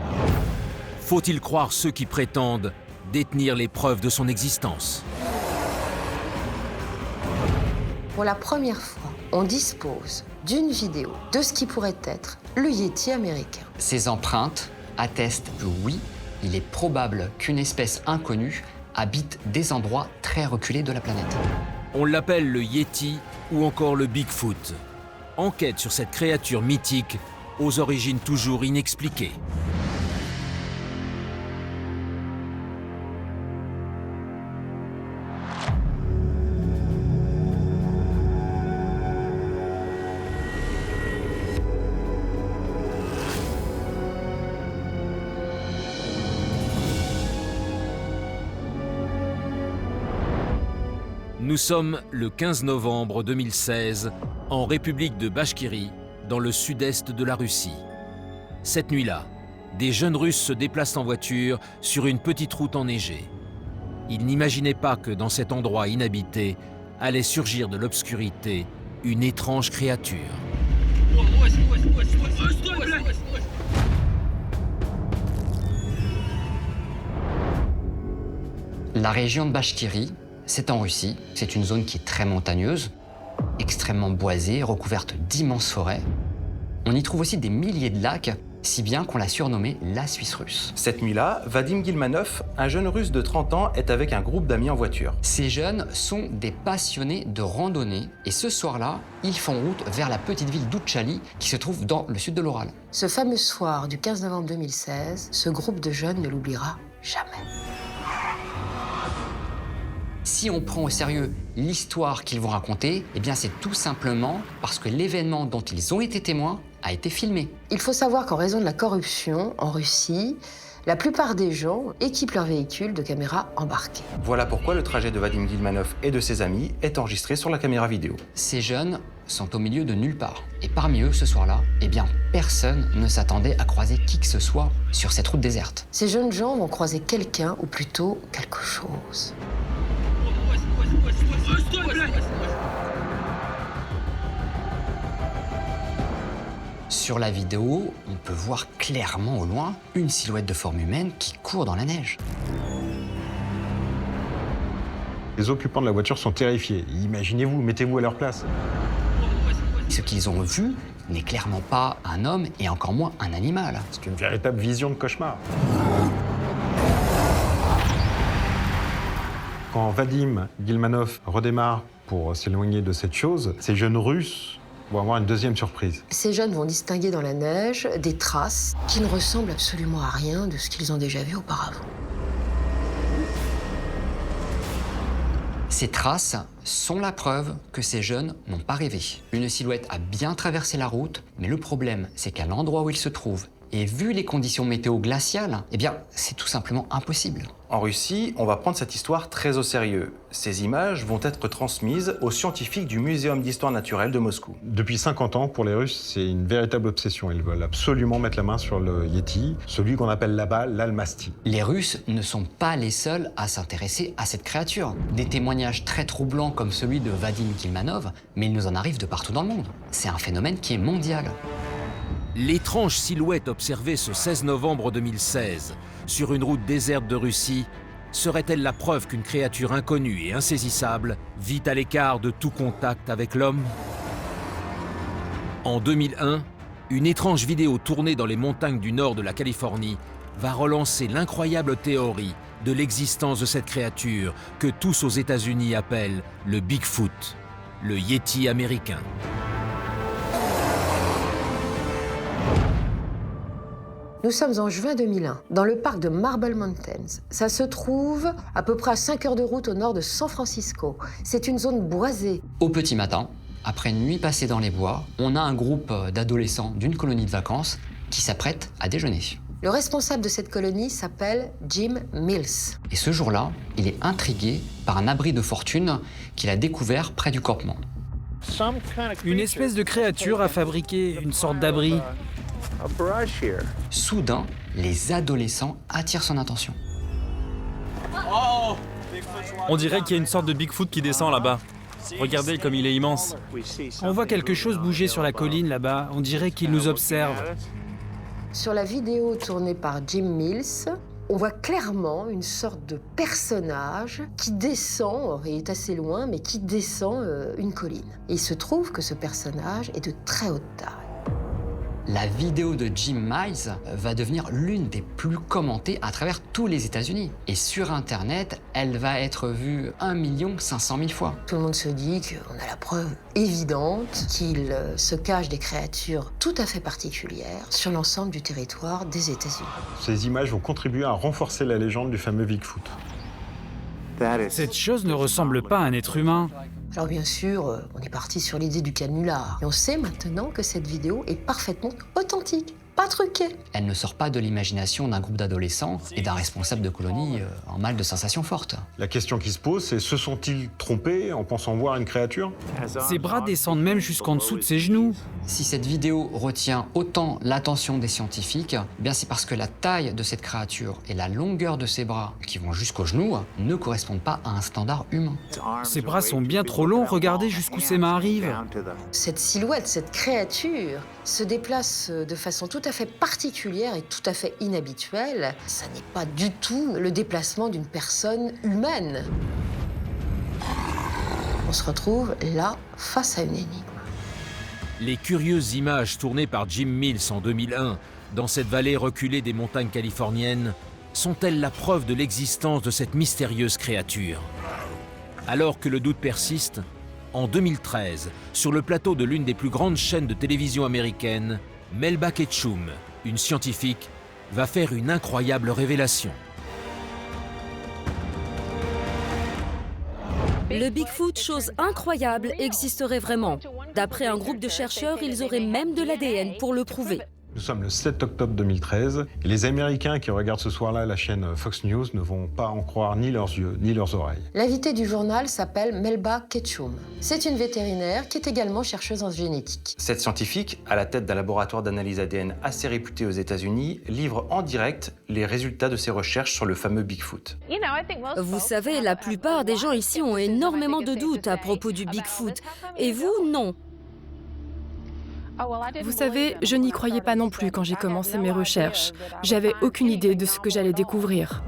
Faut-il croire ceux qui prétendent détenir les preuves de son existence? Pour la première fois, on dispose d'une vidéo de ce qui pourrait être le Yéti américain. Ces empreintes attestent que oui, il est probable qu'une espèce inconnue habite des endroits très reculés de la planète. On l'appelle le Yéti ou encore le Bigfoot. Enquête sur cette créature mythique aux origines toujours inexpliquées. Nous sommes le 15 novembre 2016, en République de Bachkirie, dans le sud-est de la Russie. Cette nuit-là, des jeunes Russes se déplacent en voiture sur une petite route enneigée. Ils n'imaginaient pas que dans cet endroit inhabité allait surgir de l'obscurité une étrange créature. La région de Bachkirie, c'est en Russie. C'est une zone qui est très montagneuse, extrêmement boisée, recouverte d'immenses forêts. On y trouve aussi des milliers de lacs, si bien qu'on l'a surnommé la Suisse russe. Cette nuit-là, Vadim Gilmanov, un jeune russe de 30 ans, est avec un groupe d'amis en voiture. Ces jeunes sont des passionnés de randonnée et ce soir-là, ils font route vers la petite ville d'Outchali qui se trouve dans le sud de l'Oural. Ce fameux soir du 15 novembre 2016, ce groupe de jeunes ne l'oubliera jamais. Si on prend au sérieux l'histoire qu'ils vont raconter, eh bien c'est tout simplement parce que l'événement dont ils ont été témoins a été filmé. Il faut savoir qu'en raison de la corruption en Russie, la plupart des gens équipent leurs véhicules de caméras embarquées. Voilà pourquoi le trajet de Vadim Gilmanov et de ses amis est enregistré sur la caméra vidéo. Ces jeunes sont au milieu de nulle part. Et parmi eux, ce soir-là, eh bien, personne ne s'attendait à croiser qui que ce soit sur cette route déserte. Ces jeunes gens vont croiser quelqu'un, ou plutôt quelque chose. Sur la vidéo, on peut voir clairement au loin une silhouette de forme humaine qui court dans la neige. Les occupants de la voiture sont terrifiés. Imaginez-vous, mettez-vous à leur place. Ce qu'ils ont vu n'est clairement pas un homme et encore moins un animal. C'est une véritable vision de cauchemar. Quand Vadim Gilmanov redémarre pour s'éloigner de cette chose, ces jeunes Russes vont avoir une deuxième surprise. Ces jeunes vont distinguer dans la neige des traces qui ne ressemblent absolument à rien de ce qu'ils ont déjà vu auparavant. Ces traces sont la preuve que ces jeunes n'ont pas rêvé. Une silhouette a bien traversé la route, mais le problème, c'est qu'à l'endroit où ils se trouvent, et vu les conditions météo glaciales, eh bien, c'est tout simplement impossible. En Russie, on va prendre cette histoire très au sérieux. Ces images vont être transmises aux scientifiques du Muséum d'histoire naturelle de Moscou. Depuis 50 ans, pour les Russes, c'est une véritable obsession. Ils veulent absolument mettre la main sur le Yéti, celui qu'on appelle là-bas l'Almasty. Les Russes ne sont pas les seuls à s'intéresser à cette créature. Des témoignages très troublants comme celui de Vadim Gilmanov, mais il nous en arrive de partout dans le monde. C'est un phénomène qui est mondial. L'étrange silhouette observée ce 16 novembre 2016 sur une route déserte de Russie serait-elle la preuve qu'une créature inconnue et insaisissable vit à l'écart de tout contact avec l'homme? En 2001, une étrange vidéo tournée dans les montagnes du nord de la Californie va relancer l'incroyable théorie de l'existence de cette créature que tous aux États-Unis appellent le Bigfoot, le Yéti américain. Nous sommes en juin 2001, dans le parc de Marble Mountains. Ça se trouve à peu près à 5 heures de route au nord de San Francisco. C'est une zone boisée. Au petit matin, après une nuit passée dans les bois, on a un groupe d'adolescents d'une colonie de vacances qui s'apprête à déjeuner. Le responsable de cette colonie s'appelle Jim Mills. Et ce jour-là, il est intrigué par un abri de fortune qu'il a découvert près du campement. Une espèce de créature a fabriqué une sorte d'abri. Soudain, les adolescents attirent son attention. On dirait qu'il y a une sorte de Bigfoot qui descend là-bas. Regardez comme il est immense. On voit quelque chose bouger sur la colline là-bas. On dirait qu'il nous observe. Sur la vidéo tournée par Jim Mills, on voit clairement une sorte de personnage qui descend, il est assez loin, mais qui descend une colline. Et il se trouve que ce personnage est de très haute taille. La vidéo de Jim Miles va devenir l'une des plus commentées à travers tous les États-Unis. Et sur Internet, elle va être vue 1 500 000 fois. Tout le monde se dit qu'on a la preuve évidente qu'il se cache des créatures tout à fait particulières sur l'ensemble du territoire des États-Unis. Ces images vont contribuer à renforcer la légende du fameux Bigfoot. Cette chose ne ressemble pas à un être humain. Alors bien sûr, on est parti sur l'idée du canular. Et on sait maintenant que cette vidéo est parfaitement authentique, pas truquée. Elle ne sort pas de l'imagination d'un groupe d'adolescents et d'un responsable de colonie en mal de sensations fortes. La question qui se pose, c'est se sont-ils trompés en pensant voir une créature? Ses bras descendent même jusqu'en dessous de ses genoux. Si cette vidéo retient autant l'attention des scientifiques, eh bien c'est parce que la taille de cette créature et la longueur de ses bras, qui vont jusqu'aux genoux, ne correspondent pas à un standard humain. Ses bras sont bien trop longs, regardez jusqu'où ses mains arrivent. Cette silhouette, cette créature, se déplace de façon tout à fait particulière et tout à fait inhabituelle. Ça n'est pas du tout le déplacement d'une personne humaine. On se retrouve là, face à une énigme. Les curieuses images tournées par Jim Mills en 2001 dans cette vallée reculée des montagnes californiennes sont-elles la preuve de l'existence de cette mystérieuse créature? Alors que le doute persiste, en 2013, sur le plateau de l'une des plus grandes chaînes de télévision américaines, Melba Ketchum, une scientifique, va faire une incroyable révélation. Le Bigfoot, chose incroyable, existerait vraiment. D'après un groupe de chercheurs, ils auraient même de l'ADN pour le prouver. Nous sommes le 7 octobre 2013 et les Américains qui regardent ce soir-là la chaîne Fox News ne vont pas en croire ni leurs yeux ni leurs oreilles. L'invitée du journal s'appelle Melba Ketchum. C'est une vétérinaire qui est également chercheuse en génétique. Cette scientifique, à la tête d'un laboratoire d'analyse ADN assez réputé aux États-Unis, livre en direct les résultats de ses recherches sur le fameux Bigfoot. Vous savez, la plupart des gens ici ont énormément de doutes à propos du Bigfoot. Et vous, non. Vous savez, je n'y croyais pas non plus quand j'ai commencé mes recherches. J'avais aucune idée de ce que j'allais découvrir.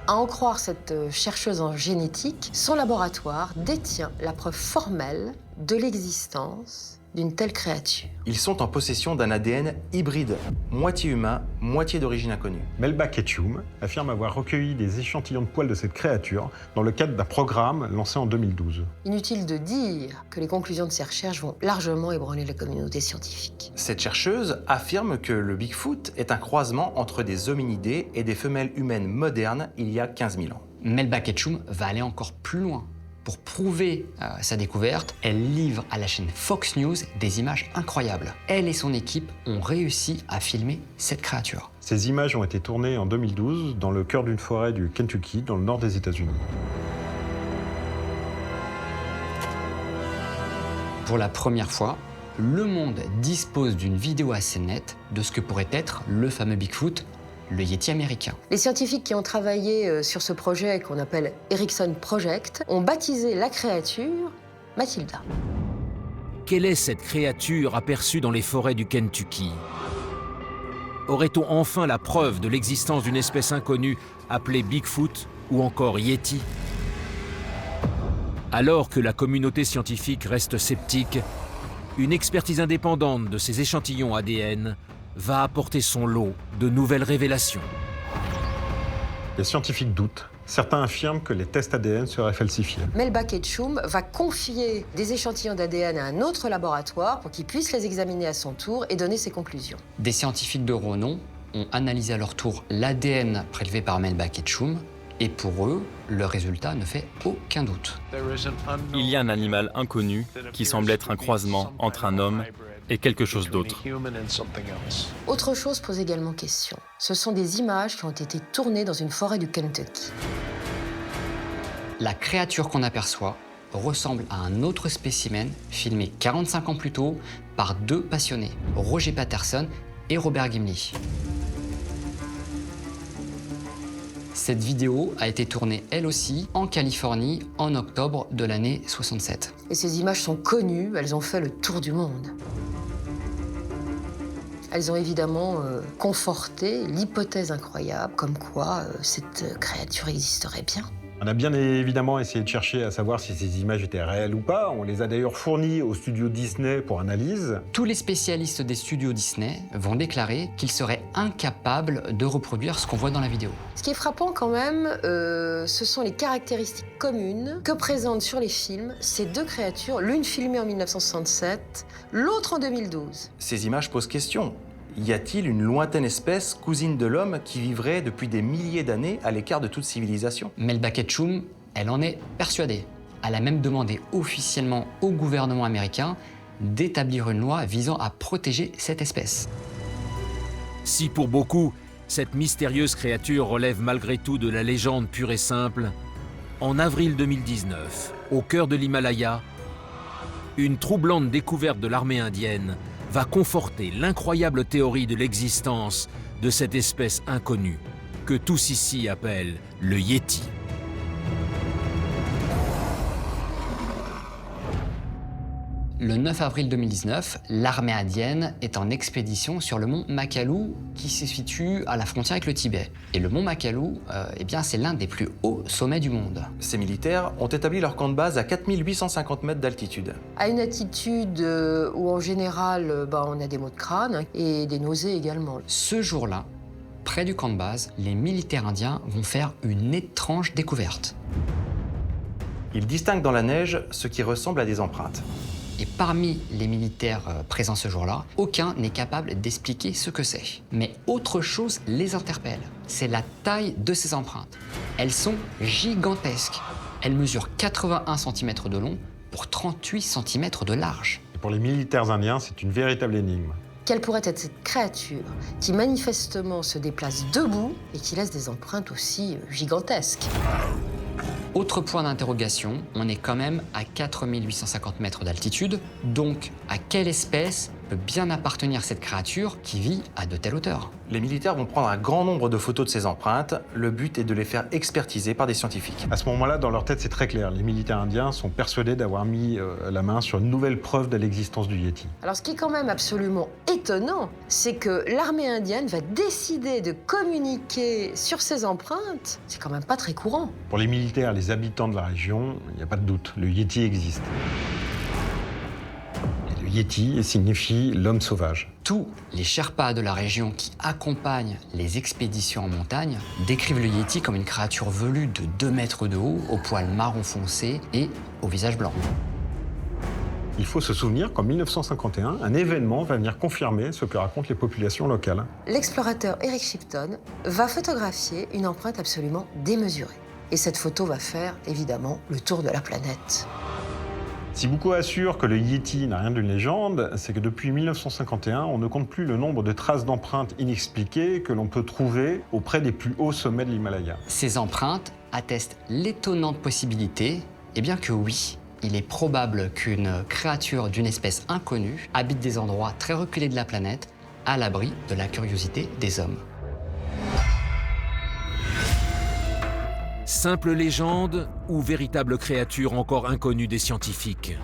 À en croire cette chercheuse en génétique, son laboratoire détient la preuve formelle de l'existence d'une telle créature. Ils sont en possession d'un ADN hybride, moitié humain, moitié d'origine inconnue. Melba Ketchum affirme avoir recueilli des échantillons de poils de cette créature dans le cadre d'un programme lancé en 2012. Inutile de dire que les conclusions de ces recherches vont largement ébranler la communauté scientifique. Cette chercheuse affirme que le Bigfoot est un croisement entre des hominidés et des femelles humaines modernes il y a 15 000 ans. Melba Ketchum va aller encore plus loin. Pour prouver sa découverte, elle livre à la chaîne Fox News des images incroyables. Elle et son équipe ont réussi à filmer cette créature. Ces images ont été tournées en 2012 dans le cœur d'une forêt du Kentucky, dans le nord des États-Unis. Pour la première fois, le monde dispose d'une vidéo assez nette de ce que pourrait être le fameux Bigfoot, le Yéti américain. Les scientifiques qui ont travaillé sur ce projet qu'on appelle Erickson Project ont baptisé la créature Matilda. Quelle est cette créature aperçue dans les forêts du Kentucky? Aurait-on enfin la preuve de l'existence d'une espèce inconnue appelée Bigfoot ou encore Yéti? Alors que la communauté scientifique reste sceptique, une expertise indépendante de ces échantillons ADN va apporter son lot de nouvelles révélations. Les scientifiques doutent. Certains affirment que les tests ADN seraient falsifiés. Melba Ketchum va confier des échantillons d'ADN à un autre laboratoire pour qu'il puisse les examiner à son tour et donner ses conclusions. Des scientifiques de renom ont analysé à leur tour l'ADN prélevé par Melba Ketchum et pour eux, le résultat ne fait aucun doute. Il y a un animal inconnu qui semble être un croisement entre un homme et quelque chose d'autre. Autre chose pose également question. Ce sont des images qui ont été tournées dans une forêt du Kentucky. La créature qu'on aperçoit ressemble à un autre spécimen filmé 45 ans plus tôt par deux passionnés, Roger Patterson et Robert Gimley. Cette vidéo a été tournée elle aussi en Californie en octobre de l'année 67. Et ces images sont connues, elles ont fait le tour du monde. elles ont évidemment conforté l'hypothèse incroyable comme quoi cette créature existerait bien. On a bien évidemment essayé de chercher à savoir si ces images étaient réelles ou pas. On les a d'ailleurs fournies au studio Disney pour analyse. Tous les spécialistes des studios Disney vont déclarer qu'ils seraient incapables de reproduire ce qu'on voit dans la vidéo. Ce qui est frappant quand même, ce sont les caractéristiques communes que présentent sur les films ces deux créatures, l'une filmée en 1967, l'autre en 2012. Ces images posent question. Y a-t-il une lointaine espèce, cousine de l'homme, qui vivrait depuis des milliers d'années à l'écart de toute civilisation? Melba Ketchum, elle en est persuadée. Elle a même demandé officiellement au gouvernement américain d'établir une loi visant à protéger cette espèce. Si pour beaucoup, cette mystérieuse créature relève malgré tout de la légende pure et simple, en avril 2019, au cœur de l'Himalaya, une troublante découverte de l'armée indienne va conforter l'incroyable théorie de l'existence de cette espèce inconnue que tous ici appellent le Yéti. Le 9 avril 2019, l'armée indienne est en expédition sur le mont Makalu qui se situe à la frontière avec le Tibet. Et le mont Makalu, c'est l'un des plus hauts sommets du monde. Ces militaires ont établi leur camp de base à 4850 mètres d'altitude. À une altitude où en général on a des maux de crâne et des nausées également. Ce jour-là, près du camp de base, les militaires indiens vont faire une étrange découverte. Ils distinguent dans la neige ce qui ressemble à des empreintes. Et parmi les militaires présents ce jour-là, aucun n'est capable d'expliquer ce que c'est. Mais autre chose les interpelle, c'est la taille de ces empreintes. Elles sont gigantesques. Elles mesurent 81 cm de long pour 38 cm de large. Et pour les militaires indiens, c'est une véritable énigme. Quelle pourrait être cette créature qui manifestement se déplace debout et qui laisse des empreintes aussi gigantesques? Autre point d'interrogation, on est quand même à 4850 mètres d'altitude, donc à quelle espèce peut bien appartenir cette créature qui vit à de telles hauteurs? Les militaires vont prendre un grand nombre de photos de ces empreintes. Le but est de les faire expertiser par des scientifiques. À ce moment-là, dans leur tête, c'est très clair. Les militaires indiens sont persuadés d'avoir mis la main sur une nouvelle preuve de l'existence du Yéti. Alors ce qui est quand même absolument étonnant, c'est que l'armée indienne va décider de communiquer sur ces empreintes. C'est quand même pas très courant. Pour les militaires, les habitants de la région, il n'y a pas de doute, le Yéti existe. Le Yéti signifie l'homme sauvage. Tous les Sherpas de la région qui accompagnent les expéditions en montagne décrivent le Yéti comme une créature velue de 2 mètres de haut, au poil marron foncé et au visage blanc. Il faut se souvenir qu'en 1951, un événement va venir confirmer ce que racontent les populations locales. L'explorateur Eric Shipton va photographier une empreinte absolument démesurée. Et cette photo va faire, évidemment, le tour de la planète. Si beaucoup assurent que le Yéti n'a rien d'une légende, c'est que depuis 1951, on ne compte plus le nombre de traces d'empreintes inexpliquées que l'on peut trouver auprès des plus hauts sommets de l'Himalaya. Ces empreintes attestent l'étonnante possibilité, que oui, il est probable qu'une créature d'une espèce inconnue habite des endroits très reculés de la planète, à l'abri de la curiosité des hommes. Simple légende ou véritable créature encore inconnue des scientifiques?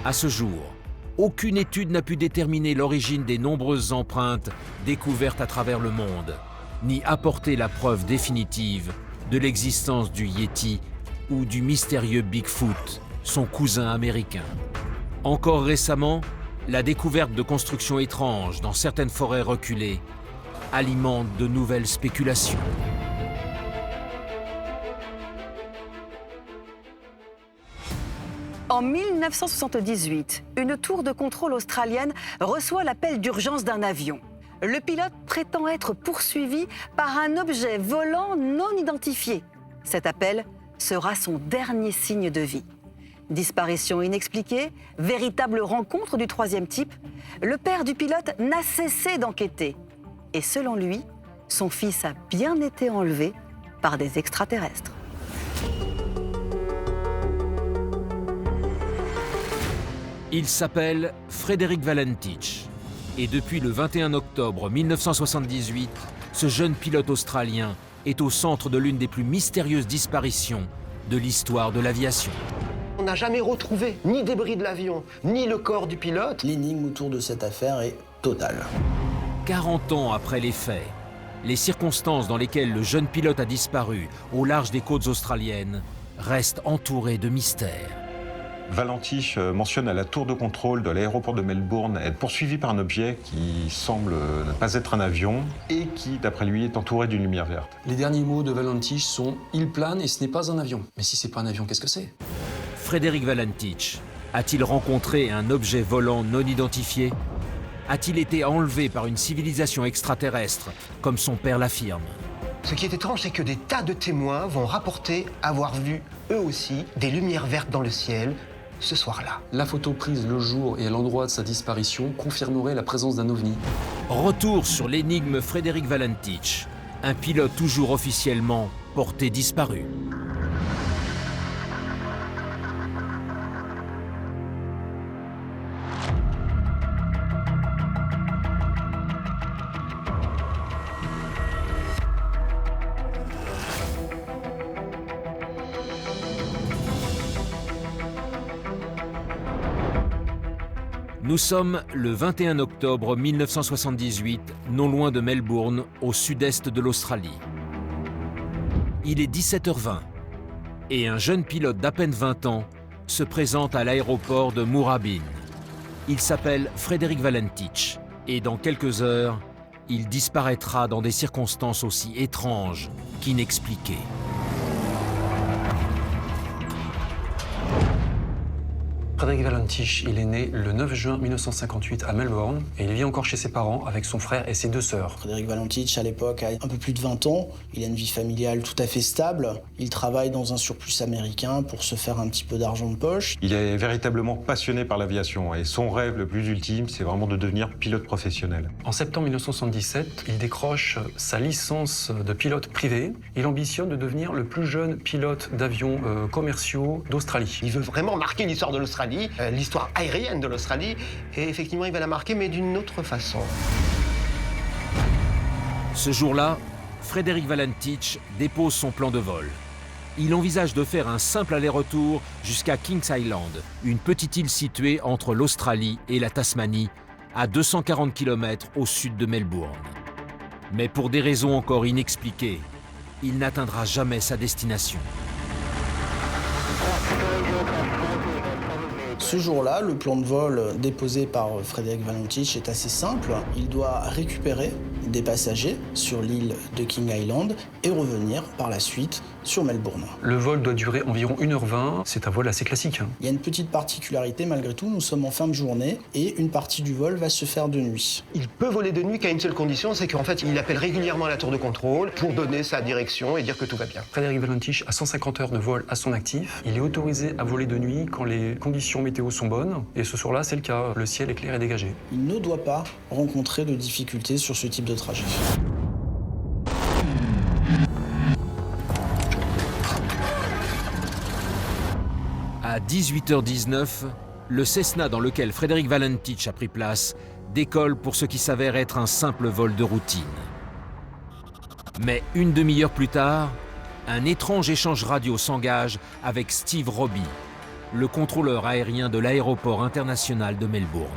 À ce jour, aucune étude n'a pu déterminer l'origine des nombreuses empreintes découvertes à travers le monde, ni apporter la preuve définitive de l'existence du Yéti ou du mystérieux Bigfoot, son cousin américain. Encore récemment, la découverte de constructions étranges dans certaines forêts reculées alimente de nouvelles spéculations. En 1978, une tour de contrôle australienne reçoit l'appel d'urgence d'un avion. Le pilote prétend être poursuivi par un objet volant non identifié. Cet appel sera son dernier signe de vie. Disparition inexpliquée, véritable rencontre du troisième type, le père du pilote n'a cessé d'enquêter. Et selon lui, son fils a bien été enlevé par des extraterrestres. Il s'appelle Frederick Valentich. Et depuis le 21 octobre 1978, ce jeune pilote australien est au centre de l'une des plus mystérieuses disparitions de l'histoire de l'aviation. On n'a jamais retrouvé ni débris de l'avion, ni le corps du pilote. L'énigme autour de cette affaire est totale. 40 ans après les faits, les circonstances dans lesquelles le jeune pilote a disparu au large des côtes australiennes restent entourées de mystères. Valentish mentionne à la tour de contrôle de l'aéroport de Melbourne être poursuivi par un objet qui semble ne pas être un avion et qui, d'après lui, est entouré d'une lumière verte. Les derniers mots de Valentish sont « il plane et ce n'est pas un avion ». Mais si c'est pas un avion, qu'est-ce que c'est? Frédéric Valentich a-t-il rencontré un objet volant non identifié? A-t-il été enlevé par une civilisation extraterrestre, comme son père l'affirme? Ce qui est étrange, c'est que des tas de témoins vont rapporter avoir vu, eux aussi, des lumières vertes dans le ciel ce soir-là. La photo prise le jour et à l'endroit de sa disparition confirmerait la présence d'un ovni. Retour sur l'énigme Frédéric Valentich, un pilote toujours officiellement porté disparu. Nous sommes le 21 octobre 1978, non loin de Melbourne, au sud-est de l'Australie. Il est 17h20 et un jeune pilote d'à peine 20 ans se présente à l'aéroport de Moorabbin. Il s'appelle Frédéric Valentich et dans quelques heures, il disparaîtra dans des circonstances aussi étranges qu'inexpliquées. Frédéric Valentich, il est né le 9 juin 1958 à Melbourne et il vit encore chez ses parents avec son frère et ses deux sœurs. Frédéric Valentich, à l'époque, a un peu plus de 20 ans. Il a une vie familiale tout à fait stable. Il travaille dans un surplus américain pour se faire un petit peu d'argent de poche. Il est véritablement passionné par l'aviation et son rêve le plus ultime, c'est vraiment de devenir pilote professionnel. En septembre 1977, il décroche sa licence de pilote privé. Il ambitionne de devenir le plus jeune pilote d'avions commerciaux d'Australie. Il veut vraiment marquer l'histoire de l'Australie, l'histoire aérienne de l'Australie, et effectivement, il va la marquer, mais d'une autre façon. Ce jour-là, Frédéric Valentich dépose son plan de vol. Il envisage de faire un simple aller-retour jusqu'à Kings Island, une petite île située entre l'Australie et la Tasmanie, à 240 km au sud de Melbourne. Mais pour des raisons encore inexpliquées, il n'atteindra jamais sa destination. Ce jour-là, le plan de vol déposé par Frédéric Valentich est assez simple. Il doit récupérer des passagers sur l'île de King Island et revenir par la suite sur Melbourne. Le vol doit durer environ 1h20. C'est un vol assez classique. Il y a une petite particularité malgré tout, nous sommes en fin de journée et une partie du vol va se faire de nuit. Il peut voler de nuit qu'à une seule condition, c'est qu'en fait, il appelle régulièrement à la tour de contrôle pour donner sa direction et dire que tout va bien. Frédéric Valentich a 150 heures de vol à son actif. Il est autorisé à voler de nuit quand les conditions météo sont bonnes. Et ce soir-là, c'est le cas. Le ciel est clair et dégagé. Il ne doit pas rencontrer de difficultés sur ce type de trajet. À 18h19, le Cessna dans lequel Frédéric Valentich a pris place décolle pour ce qui s'avère être un simple vol de routine. Mais une demi-heure plus tard, un étrange échange radio s'engage avec Steve Roby, le contrôleur aérien de l'aéroport international de Melbourne.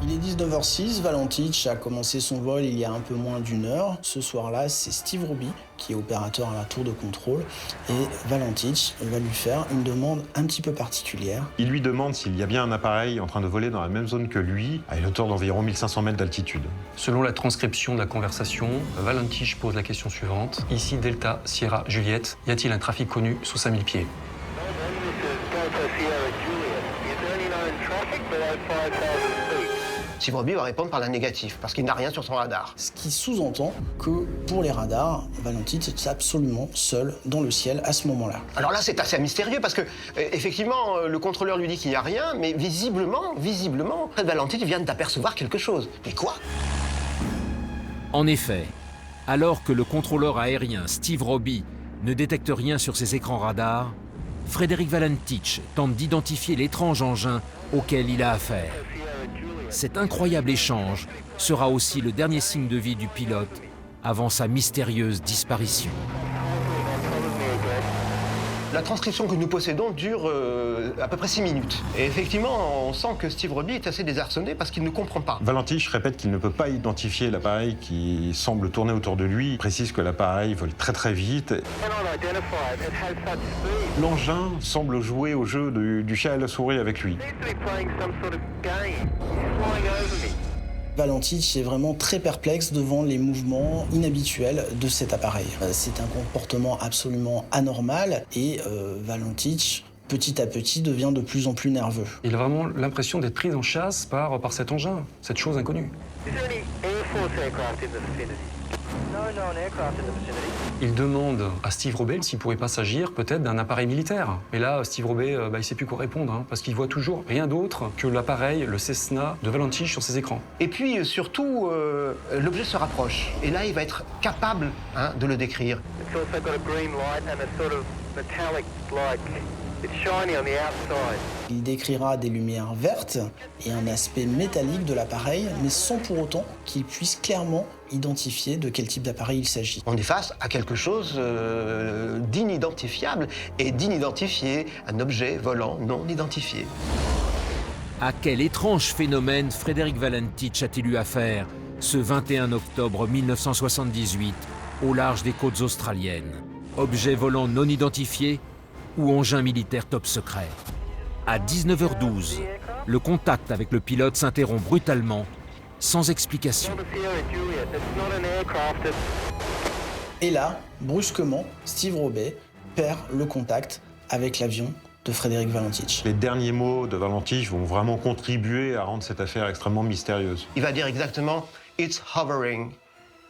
Il est 19h06, Valentich a commencé son vol il y a un peu moins d'une heure. Ce soir-là, c'est Steve Roby qui est opérateur à la tour de contrôle et Valentich va lui faire une demande un petit peu particulière. Il lui demande s'il y a bien un appareil en train de voler dans la même zone que lui, à une hauteur d'environ 1500 mètres d'altitude. Selon la transcription de la conversation, Valentich pose la question suivante. Ici Delta, Sierra, Juliette, y a-t-il un trafic connu sous 5000 pieds? Steve Roby va répondre par la négative, parce qu'il n'a rien sur son radar. Ce qui sous-entend que pour les radars, Valentich est absolument seul dans le ciel à ce moment-là. Alors là, c'est assez mystérieux, parce que, effectivement, le contrôleur lui dit qu'il n'y a rien, mais visiblement, Fred Valentich vient d'apercevoir quelque chose. Mais quoi? En effet, alors que le contrôleur aérien Steve Roby ne détecte rien sur ses écrans radars, Frédéric Valentich tente d'identifier l'étrange engin auquel il a affaire. Cet incroyable échange sera aussi le dernier signe de vie du pilote avant sa mystérieuse disparition. La transcription que nous possédons dure à peu près 6 minutes. Et effectivement, on sent que Steve Roby est assez désarçonné parce qu'il ne comprend pas. Valentich répète qu'il ne peut pas identifier l'appareil qui semble tourner autour de lui. Il précise que l'appareil vole très très vite. L'engin semble jouer au jeu du chat et la souris avec lui. Valentich est vraiment très perplexe devant les mouvements inhabituels de cet appareil. C'est un comportement absolument anormal et Valentich, petit à petit, devient de plus en plus nerveux. Il a vraiment l'impression d'être pris en chasse par cet engin, cette chose inconnue. Il demande à Steve Robey s'il pourrait pas s'agir peut-être d'un appareil militaire. Mais là, Steve Robey, il sait plus quoi répondre, parce qu'il voit toujours rien d'autre que l'appareil, le Cessna de Valentich sur ses écrans. Et puis surtout, l'objet se rapproche. Et là, il va être capable de le décrire. Il décrira des lumières vertes et un aspect métallique de l'appareil, mais sans pour autant qu'il puisse clairement identifier de quel type d'appareil il s'agit. On est face à quelque chose d'inidentifiable et d'inidentifié, un objet volant non identifié. À quel étrange phénomène Frédéric Valentich a-t-il eu affaire ce 21 octobre 1978 au large des côtes australiennes? Objet volant non identifié ou engin militaire top secret? À 19h12, le contact avec le pilote s'interrompt brutalement, sans explication. Et là, brusquement, Steve Robey perd le contact avec l'avion de Frédéric Valentich. Les derniers mots de Valentich vont vraiment contribuer à rendre cette affaire extrêmement mystérieuse. Il va dire exactement « It's hovering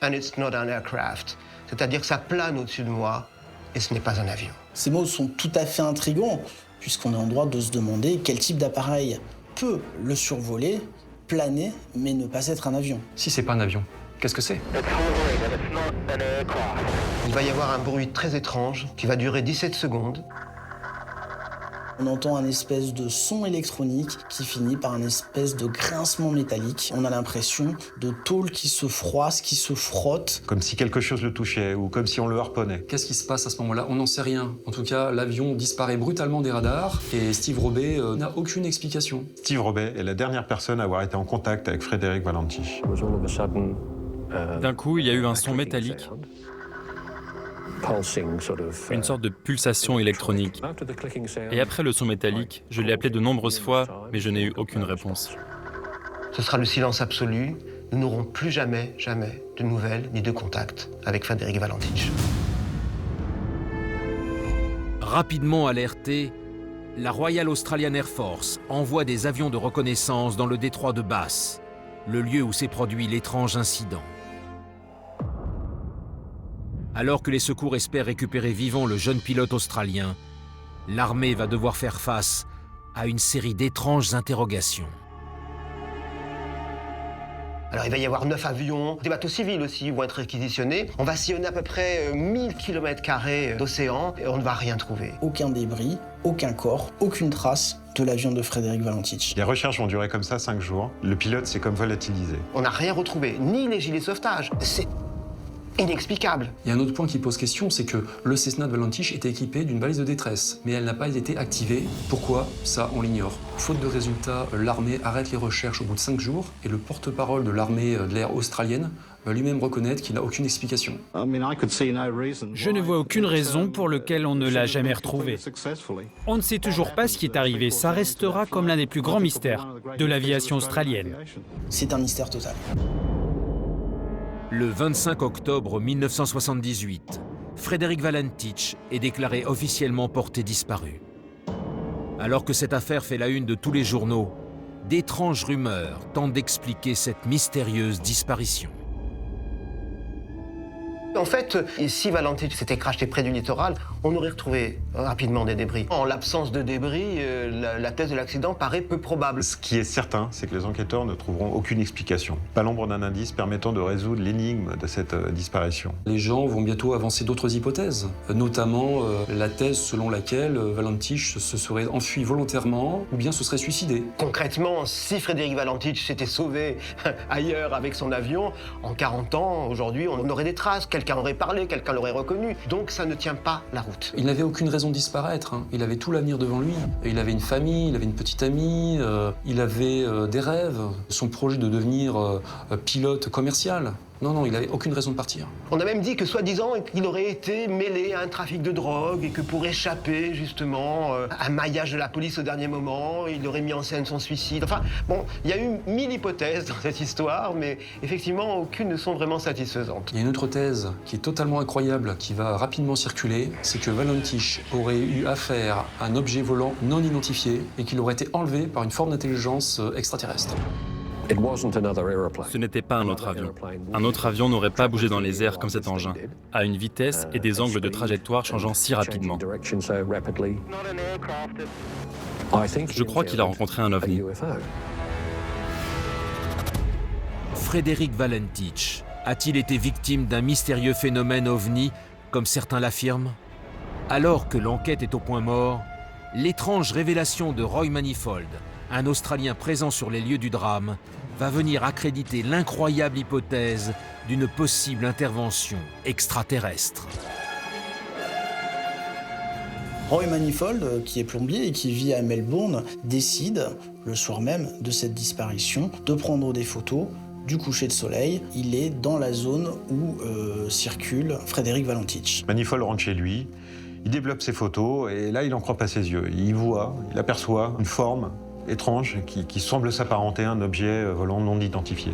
and it's not an aircraft », c'est-à-dire que ça plane au-dessus de moi et ce n'est pas un avion. Ces mots sont tout à fait intrigants, puisqu'on est en droit de se demander quel type d'appareil peut le survoler, planer, mais ne pas être un avion. Si c'est pas un avion, qu'est-ce que c'est? Il va y avoir un bruit très étrange qui va durer 17 secondes. On entend un espèce de son électronique qui finit par un espèce de grincement métallique. On a l'impression de tôle qui se froisse, qui se frotte. Comme si quelque chose le touchait ou comme si on le harponnait. Qu'est-ce qui se passe à ce moment-là? On n'en sait rien. En tout cas, l'avion disparaît brutalement des radars et Steve Robey n'a aucune explication. Steve Robey est la dernière personne à avoir été en contact avec Frédéric Valentich. D'un coup, il y a eu un son métallique, une sorte de pulsation électronique. Et après le son métallique, je l'ai appelé de nombreuses fois, mais je n'ai eu aucune réponse. Ce sera le silence absolu. Nous n'aurons plus jamais de nouvelles ni de contact avec Frédéric Valentich. Rapidement alertée, la Royal Australian Air Force envoie des avions de reconnaissance dans le détroit de Bass, le lieu où s'est produit l'étrange incident. Alors que les secours espèrent récupérer vivant le jeune pilote australien, l'armée va devoir faire face à une série d'étranges interrogations. Alors il va y avoir 9 avions, des bateaux civils aussi vont être réquisitionnés. On va sillonner à peu près 1000 km² d'océan et on ne va rien trouver. Aucun débris, aucun corps, aucune trace de l'avion de Frédéric Valentich. Les recherches vont durer comme ça 5 jours. Le pilote s'est comme volatilisé. On n'a rien retrouvé, ni les gilets de sauvetage. C'est inexplicable. Il y a un autre point qui pose question, c'est que le Cessna de Valentich était équipé d'une balise de détresse, mais elle n'a pas été activée. Pourquoi? Ça, on l'ignore. Faute de résultats, l'armée arrête les recherches au bout de 5 jours, et le porte-parole de l'armée de l'air australienne va lui-même reconnaître qu'il n'a aucune explication. Je ne vois aucune raison pour laquelle on ne l'a jamais retrouvé. On ne sait toujours pas ce qui est arrivé. Ça restera comme l'un des plus grands mystères de l'aviation australienne. C'est un mystère total. Le 25 octobre 1978, Frédéric Valentich est déclaré officiellement porté disparu. Alors que cette affaire fait la une de tous les journaux, d'étranges rumeurs tentent d'expliquer cette mystérieuse disparition. En fait, si Valentich s'était craché près du littoral, on aurait retrouvé rapidement des débris. En l'absence de débris, la thèse de l'accident paraît peu probable. Ce qui est certain, c'est que les enquêteurs ne trouveront aucune explication. Pas l'ombre d'un indice permettant de résoudre l'énigme de cette disparition. Les gens vont bientôt avancer d'autres hypothèses, notamment la thèse selon laquelle Valentich se serait enfui volontairement ou bien se serait suicidé. Concrètement, si Frédéric Valentich s'était sauvé ailleurs avec son avion, en 40 ans, aujourd'hui, on aurait des traces. Quelqu'un quelqu'un aurait parlé, quelqu'un l'aurait reconnu. Donc ça ne tient pas la route. Il n'avait aucune raison de disparaître. Il avait tout l'avenir devant lui. Il avait une famille, il avait une petite amie, il avait des rêves. Son projet de devenir pilote commercial. Non, il n'avait aucune raison de partir. On a même dit que, soi-disant, il aurait été mêlé à un trafic de drogue et que pour échapper, justement, à un maillage de la police au dernier moment, il aurait mis en scène son suicide. Enfin, bon, il y a eu 1000 hypothèses dans cette histoire, mais effectivement, aucune ne sont vraiment satisfaisantes. Il y a une autre thèse qui est totalement incroyable, qui va rapidement circuler, c'est que Valentich aurait eu affaire à un objet volant non identifié et qu'il aurait été enlevé par une forme d'intelligence extraterrestre. Ce n'était pas un autre avion. Un autre avion n'aurait pas bougé dans les airs comme cet engin, à une vitesse et des angles de trajectoire changeant si rapidement. Je crois qu'il a rencontré un ovni. Frédéric Valentich a-t-il été victime d'un mystérieux phénomène ovni, comme certains l'affirment? Alors que l'enquête est au point mort, l'étrange révélation de Roy Manifold, un Australien présent sur les lieux du drame, va venir accréditer l'incroyable hypothèse d'une possible intervention extraterrestre. Roy Manifold, qui est plombier et qui vit à Melbourne, décide, le soir même de cette disparition, de prendre des photos du coucher de soleil. Il est dans la zone où circule Frédéric Valentich. Manifold rentre chez lui, il développe ses photos et là, il n'en croit pas ses yeux. Il aperçoit une forme étrange qui semble s'apparenter à un objet volant non identifié.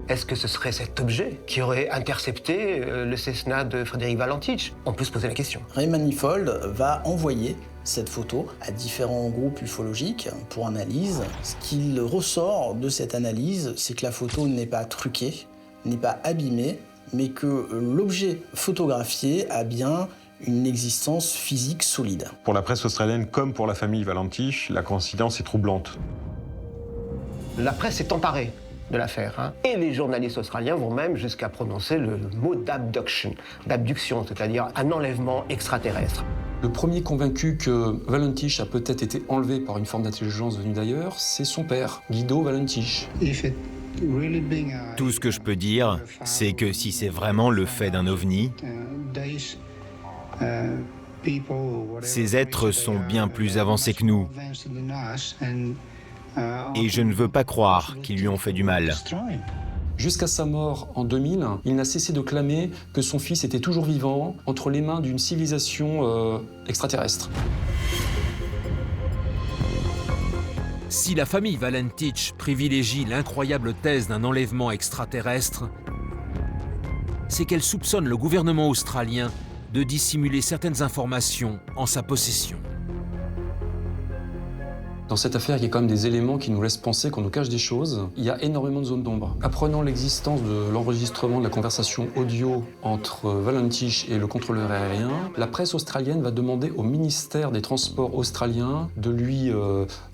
Est-ce que ce serait cet objet qui aurait intercepté le Cessna de Frédéric Valentich? On peut se poser la question. Roy Manifold va envoyer cette photo à différents groupes ufologiques pour analyse. Ce qu'il ressort de cette analyse, c'est que la photo n'est pas truquée, n'est pas abîmée, mais que l'objet photographié a bien une existence physique solide. Pour la presse australienne comme pour la famille Valentich, la coïncidence est troublante. La presse s'est emparée de l'affaire, et les journalistes australiens vont même jusqu'à prononcer le mot d'abduction, c'est-à-dire un enlèvement extraterrestre. Le premier convaincu que Valentich a peut-être été enlevé par une forme d'intelligence venue d'ailleurs, c'est son père, Guido Valentich. Tout ce que je peux dire, c'est que si c'est vraiment le fait d'un ovni, ces êtres sont bien plus avancés que nous. Et je ne veux pas croire qu'ils lui ont fait du mal. Jusqu'à sa mort en 2000, il n'a cessé de clamer que son fils était toujours vivant entre les mains d'une civilisation extraterrestre. Si la famille Valentich privilégie l'incroyable thèse d'un enlèvement extraterrestre, c'est qu'elle soupçonne le gouvernement australien de dissimuler certaines informations en sa possession. Dans cette affaire, il y a quand même des éléments qui nous laissent penser qu'on nous cache des choses. Il y a énormément de zones d'ombre. Apprenant l'existence de l'enregistrement de la conversation audio entre Valentich et le contrôleur aérien, la presse australienne va demander au ministère des Transports australien de lui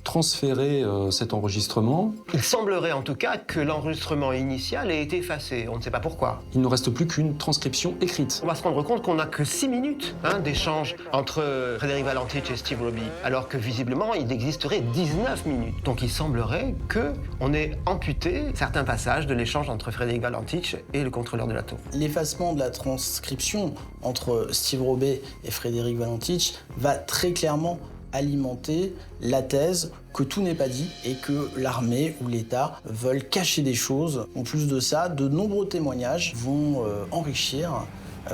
transférer cet enregistrement. Il semblerait en tout cas que l'enregistrement initial ait été effacé. On ne sait pas pourquoi. Il ne reste plus qu'une transcription écrite. On va se rendre compte qu'on n'a que 6 minutes d'échange entre Frédéric Valentich et Steve Roby, alors que visiblement il existerait 19 minutes. Donc il semblerait qu'on ait amputé certains passages de l'échange entre Frédéric Valentich et le contrôleur de la tour. L'effacement de la transcription entre Steve Roby et Frédéric Valentich va très clairement alimenter la thèse que tout n'est pas dit et que l'armée ou l'État veulent cacher des choses. En plus de ça, de nombreux témoignages vont enrichir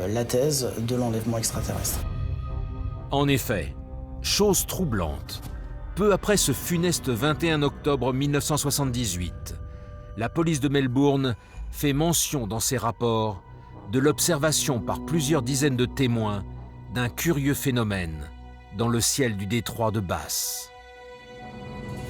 la thèse de l'enlèvement extraterrestre. En effet, chose troublante, peu après ce funeste 21 octobre 1978, la police de Melbourne fait mention dans ses rapports de l'observation par plusieurs dizaines de témoins d'un curieux phénomène dans le ciel du détroit de Bass.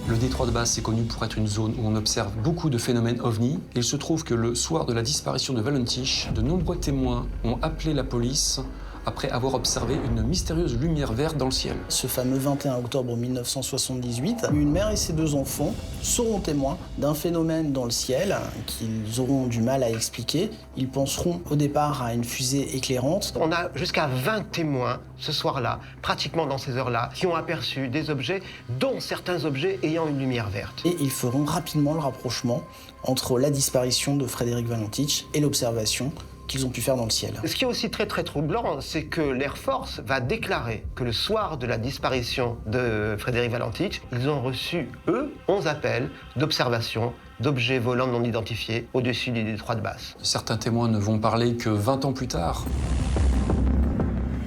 Le détroit de Bass est connu pour être une zone où on observe beaucoup de phénomènes ovnis. Il se trouve que le soir de la disparition de Valentich, de nombreux témoins ont appelé la police après avoir observé une mystérieuse lumière verte dans le ciel. Ce fameux 21 octobre 1978, une mère et ses 2 enfants seront témoins d'un phénomène dans le ciel qu'ils auront du mal à expliquer. Ils penseront au départ à une fusée éclairante. On a jusqu'à 20 témoins ce soir-là, pratiquement dans ces heures-là, qui ont aperçu des objets, dont certains objets ayant une lumière verte. Et ils feront rapidement le rapprochement entre la disparition de Frédéric Valentich et l'observation qu'ils ont pu faire dans le ciel. Ce qui est aussi très très troublant, c'est que l'Air Force va déclarer que le soir de la disparition de Frédéric Valentich, ils ont reçu, eux, 11 appels d'observation d'objets volants non identifiés au-dessus du détroit de Bass. Certains témoins ne vont parler que 20 ans plus tard.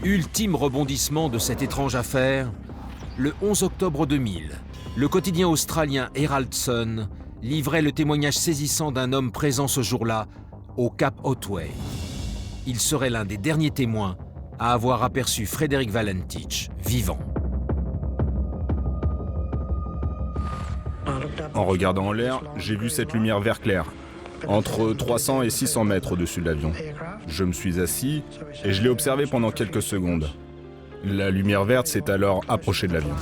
Ultime rebondissement de cette étrange affaire, le 11 octobre 2000, le quotidien australien Herald Sun livrait le témoignage saisissant d'un homme présent ce jour-là au Cap Otway. Il serait l'un des derniers témoins à avoir aperçu Frédéric Valentich vivant. En regardant en l'air, j'ai vu cette lumière vert clair, entre 300 et 600 mètres au-dessus de l'avion. Je me suis assis et je l'ai observé pendant quelques secondes. La lumière verte s'est alors approchée de l'avion.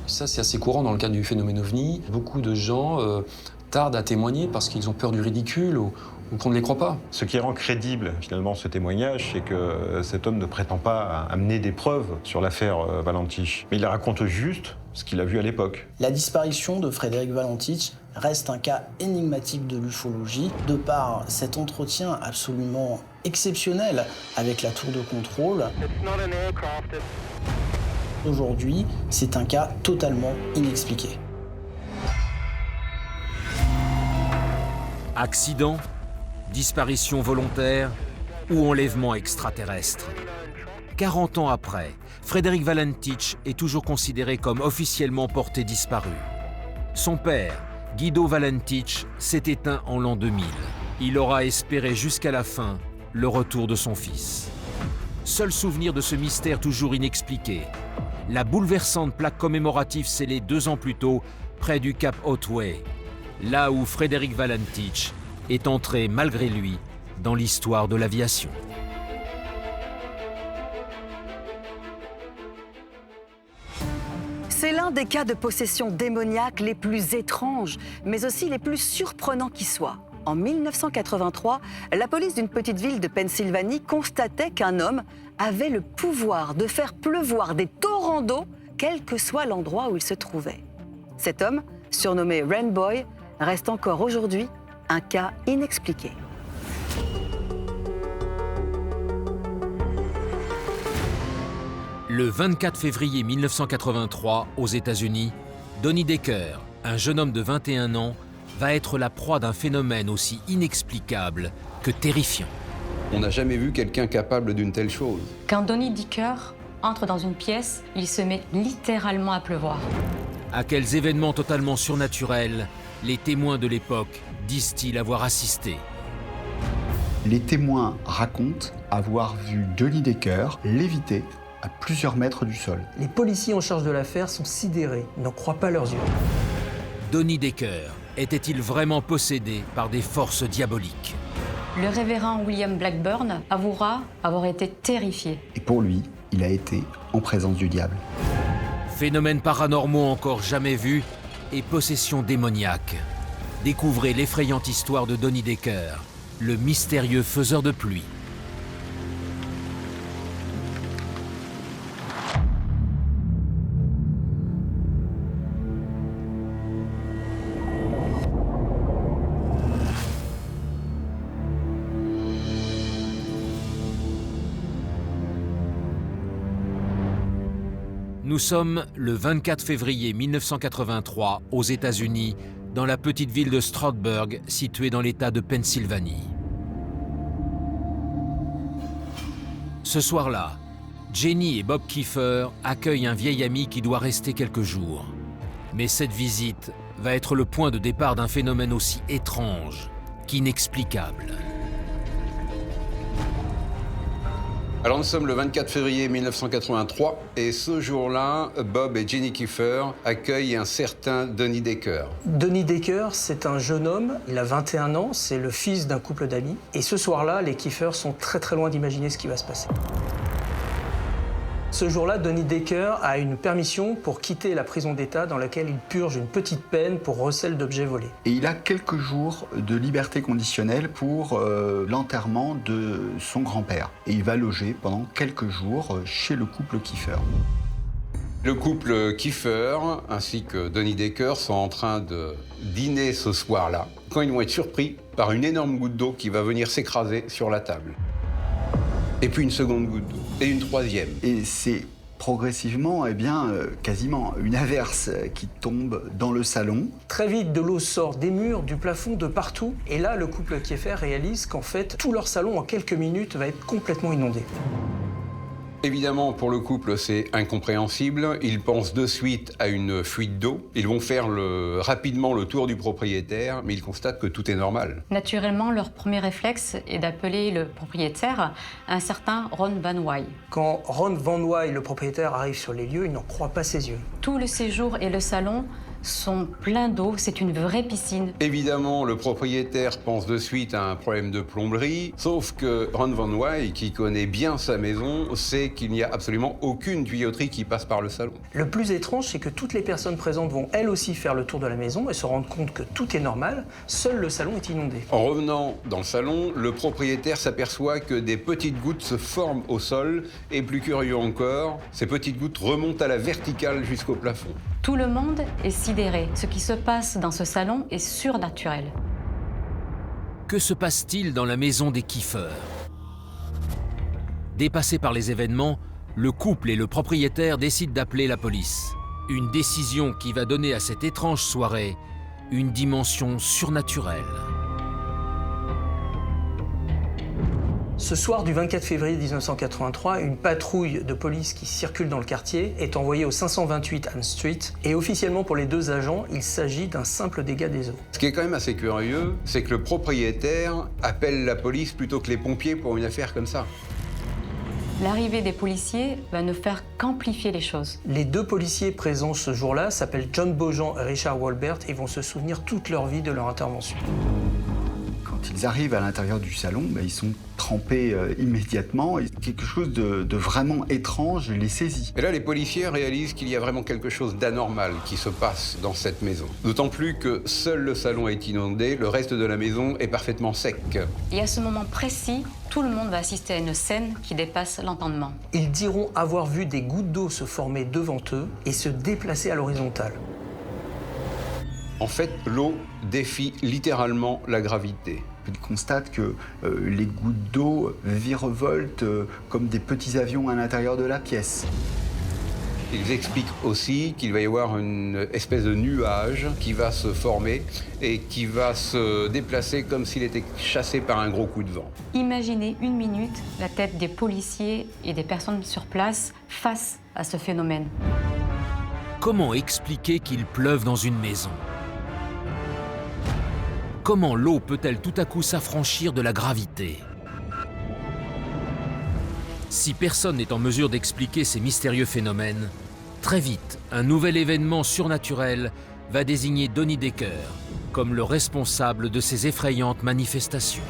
Ça, c'est assez courant dans le cadre du phénomène OVNI. Beaucoup de gens tardent à témoigner parce qu'ils ont peur du ridicule ou qu'on ne les croit pas. Ce qui rend crédible finalement ce témoignage, c'est que cet homme ne prétend pas amener des preuves sur l'affaire Valentich, mais il raconte juste ce qu'il a vu à l'époque. La disparition de Frédéric Valentich reste un cas énigmatique de l'ufologie, de par cet entretien absolument exceptionnel avec la tour de contrôle. Aujourd'hui, c'est un cas totalement inexpliqué. Accident, disparition volontaire ou enlèvement extraterrestre. 40 ans après, Frédéric Valentich est toujours considéré comme officiellement porté disparu. Son père, Guido Valentich, s'est éteint en l'an 2000. Il aura espéré jusqu'à la fin le retour de son fils. Seul souvenir de ce mystère toujours inexpliqué, la bouleversante plaque commémorative scellée 2 ans plus tôt près du Cap Otway, là où Frédéric Valentich est entré malgré lui dans l'histoire de l'aviation. C'est l'un des cas de possession démoniaque les plus étranges, mais aussi les plus surprenants qui soient. En 1983, la police d'une petite ville de Pennsylvanie constatait qu'un homme avait le pouvoir de faire pleuvoir des torrents d'eau, quel que soit l'endroit où il se trouvait. Cet homme, surnommé Rainboy, reste encore aujourd'hui un cas inexpliqué. Le 24 février 1983, aux États-Unis, Donnie Decker, un jeune homme de 21 ans, va être la proie d'un phénomène aussi inexplicable que terrifiant. On n'a jamais vu quelqu'un capable d'une telle chose. Quand Donnie Decker entre dans une pièce, il se met littéralement à pleuvoir. À quels événements totalement surnaturels les témoins de l'époque disent-ils avoir assisté? Les témoins racontent avoir vu Donnie Decker léviter à plusieurs mètres du sol. Les policiers en charge de l'affaire sont sidérés, n'en croient pas leurs yeux. Donnie Decker était-il vraiment possédé par des forces diaboliques? Le révérend William Blackburn avouera avoir été terrifié. Et pour lui, il a été en présence du diable. Phénomènes paranormaux encore jamais vus et possession démoniaque. Découvrez l'effrayante histoire de Donnie Decker, le mystérieux faiseur de pluie. Nous sommes le 24 février 1983 aux États-Unis, dans la petite ville de Stroudsburg, située dans l'État de Pennsylvanie. Ce soir-là, Jenny et Bob Kiefer accueillent un vieil ami qui doit rester quelques jours. Mais cette visite va être le point de départ d'un phénomène aussi étrange qu'inexplicable. Alors nous sommes le 24 février 1983 et ce jour-là, Bob et Jenny Kiefer accueillent un certain Donnie Decker. Donnie Decker, c'est un jeune homme, il a 21 ans, c'est le fils d'un couple d'amis. Et ce soir-là, les Kiefer sont très très loin d'imaginer ce qui va se passer. Ce jour-là, Donnie Decker a une permission pour quitter la prison d'État dans laquelle il purge une petite peine pour recel d'objets volés. Et il a quelques jours de liberté conditionnelle pour l'enterrement de son grand-père. Et il va loger pendant quelques jours chez le couple Kiefer. Le couple Kiefer ainsi que Donnie Decker sont en train de dîner ce soir-là, quand ils vont être surpris par une énorme goutte d'eau qui va venir s'écraser sur la table. Et puis une seconde goutte d'eau. Et une troisième. Et c'est progressivement, quasiment une averse qui tombe dans le salon. Très vite, de l'eau sort des murs, du plafond, de partout. Et là, le couple Kieffer réalise qu'en fait, tout leur salon, en quelques minutes, va être complètement inondé. Évidemment, pour le couple, c'est incompréhensible. Ils pensent de suite à une fuite d'eau. Ils vont faire rapidement le tour du propriétaire, mais ils constatent que tout est normal. Naturellement, leur premier réflexe est d'appeler le propriétaire, un certain Ron Van Wy. Quand Ron Van Wy, le propriétaire, arrive sur les lieux, il n'en croit pas ses yeux. Tout le séjour et le salon sont pleins d'eau, c'est une vraie piscine. Évidemment, le propriétaire pense de suite à un problème de plomberie, sauf que Ron Van Wy, qui connaît bien sa maison, sait qu'il n'y a absolument aucune tuyauterie qui passe par le salon. Le plus étrange, c'est que toutes les personnes présentes vont elles aussi faire le tour de la maison et se rendre compte que tout est normal, seul le salon est inondé. En revenant dans le salon, le propriétaire s'aperçoit que des petites gouttes se forment au sol, et plus curieux encore, ces petites gouttes remontent à la verticale jusqu'au plafond. Tout le monde est sidéré. Ce qui se passe dans ce salon est surnaturel. Que se passe-t-il dans la maison des Kieffer? Dépassé par les événements, le couple et le propriétaire décident d'appeler la police. Une décision qui va donner à cette étrange soirée une dimension surnaturelle. Ce soir du 24 février 1983, une patrouille de police qui circule dans le quartier est envoyée au 528 Ann Street et officiellement pour les deux agents, il s'agit d'un simple dégât des eaux. Ce qui est quand même assez curieux, c'est que le propriétaire appelle la police plutôt que les pompiers pour une affaire comme ça. L'arrivée des policiers va ne faire qu'amplifier les choses. Les deux policiers présents ce jour-là s'appellent John Beaujean et Richard Walbert et vont se souvenir toute leur vie de leur intervention. Quand ils arrivent à l'intérieur du salon, ils sont trempés immédiatement. Et quelque chose de vraiment étrange les saisit. Et là, les policiers réalisent qu'il y a vraiment quelque chose d'anormal qui se passe dans cette maison. D'autant plus que seul le salon est inondé, le reste de la maison est parfaitement sec. Et à ce moment précis, tout le monde va assister à une scène qui dépasse l'entendement. Ils diront avoir vu des gouttes d'eau se former devant eux et se déplacer à l'horizontale. En fait, l'eau défie littéralement la gravité. Ils constatent que les gouttes d'eau virevoltent comme des petits avions à l'intérieur de la pièce. Ils expliquent aussi qu'il va y avoir une espèce de nuage qui va se former et qui va se déplacer comme s'il était chassé par un gros coup de vent. Imaginez une minute la tête des policiers et des personnes sur place face à ce phénomène. Comment expliquer qu'il pleuve dans une maison? Comment l'eau peut-elle tout à coup s'affranchir de la gravité? Si personne n'est en mesure d'expliquer ces mystérieux phénomènes, très vite, un nouvel événement surnaturel va désigner Donnie Decker comme le responsable de ces effrayantes manifestations.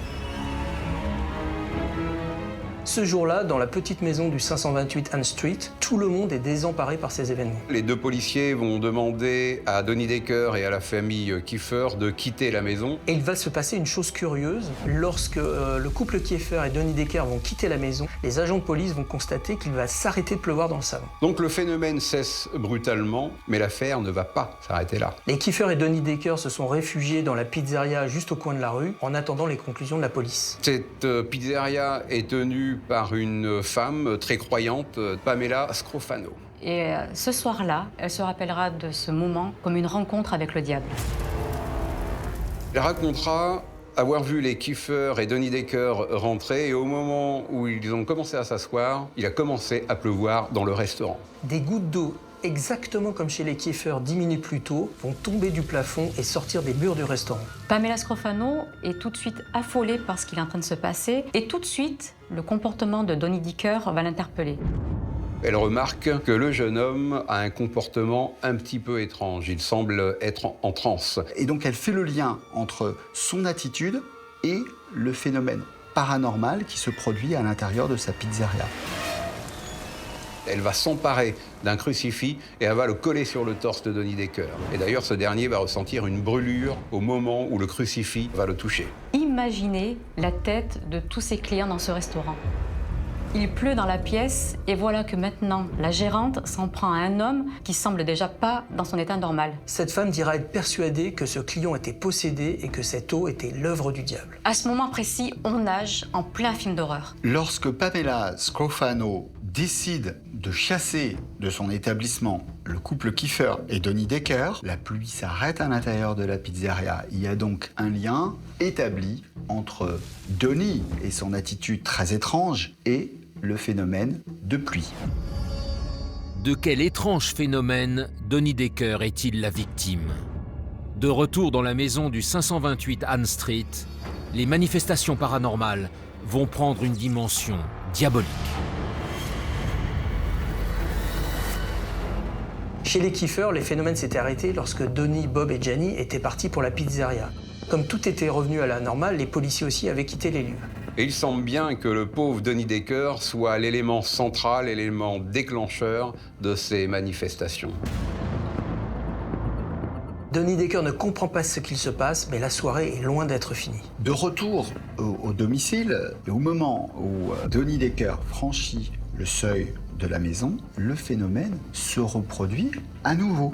Ce jour-là, dans la petite maison du 528 Ann Street, tout le monde est désemparé par ces événements. Les deux policiers vont demander à Donnie Decker et à la famille Kieffer de quitter la maison. Et il va se passer une chose curieuse. Lorsque le couple Kieffer et Donnie Decker vont quitter la maison, les agents de police vont constater qu'il va s'arrêter de pleuvoir dans le salon. Donc le phénomène cesse brutalement, mais l'affaire ne va pas s'arrêter là. Les Kieffer et Donnie Decker se sont réfugiés dans la pizzeria juste au coin de la rue, en attendant les conclusions de la police. Cette pizzeria est tenue par une femme très croyante, Pamela Scrofano. Et ce soir-là, elle se rappellera de ce moment comme une rencontre avec le diable. Elle racontera avoir vu les Kieffer et Donnie Decker rentrer et au moment où ils ont commencé à s'asseoir, il a commencé à pleuvoir dans le restaurant. Des gouttes d'eau, exactement comme chez les Kieffer 10 minutes plus tôt, vont tomber du plafond et sortir des murs du restaurant. Pamela Scrofano est tout de suite affolée par ce qui est en train de se passer et tout de suite, le comportement de Donnie Decker va l'interpeller. Elle remarque que le jeune homme a un comportement un petit peu étrange. Il semble être en transe. Et donc elle fait le lien entre son attitude et le phénomène paranormal qui se produit à l'intérieur de sa pizzeria. Elle va s'emparer d'un crucifix et elle va le coller sur le torse de Donnie Decker. Et d'ailleurs, ce dernier va ressentir une brûlure au moment où le crucifix va le toucher. Imaginez la tête de tous ces clients dans ce restaurant. Il pleut dans la pièce et voilà que maintenant, la gérante s'en prend à un homme qui semble déjà pas dans son état normal. Cette femme dira être persuadée que ce client était possédé et que cette eau était l'œuvre du diable. À ce moment précis, on nage en plein film d'horreur. Lorsque Pamela Scrofano décide de chasser de son établissement le couple Kiefer et Donnie Decker, la pluie s'arrête à l'intérieur de la pizzeria. Il y a donc un lien établi entre Donnie et son attitude très étrange et le phénomène de pluie. De quel étrange phénomène Donnie Decker est-il la victime? De retour dans la maison du 528 Ann Street, les manifestations paranormales vont prendre une dimension diabolique. Chez les Kiefer, les phénomènes s'étaient arrêtés lorsque Donnie, Bob et Jenny étaient partis pour la pizzeria. Comme tout était revenu à la normale, les policiers aussi avaient quitté les lieux. Et il semble bien que le pauvre Donnie Decker soit l'élément central, l'élément déclencheur de ces manifestations. Donnie Decker ne comprend pas ce qu'il se passe, mais la soirée est loin d'être finie. De retour au domicile, et au moment où Donnie Decker franchit le seuil de la maison, le phénomène se reproduit à nouveau.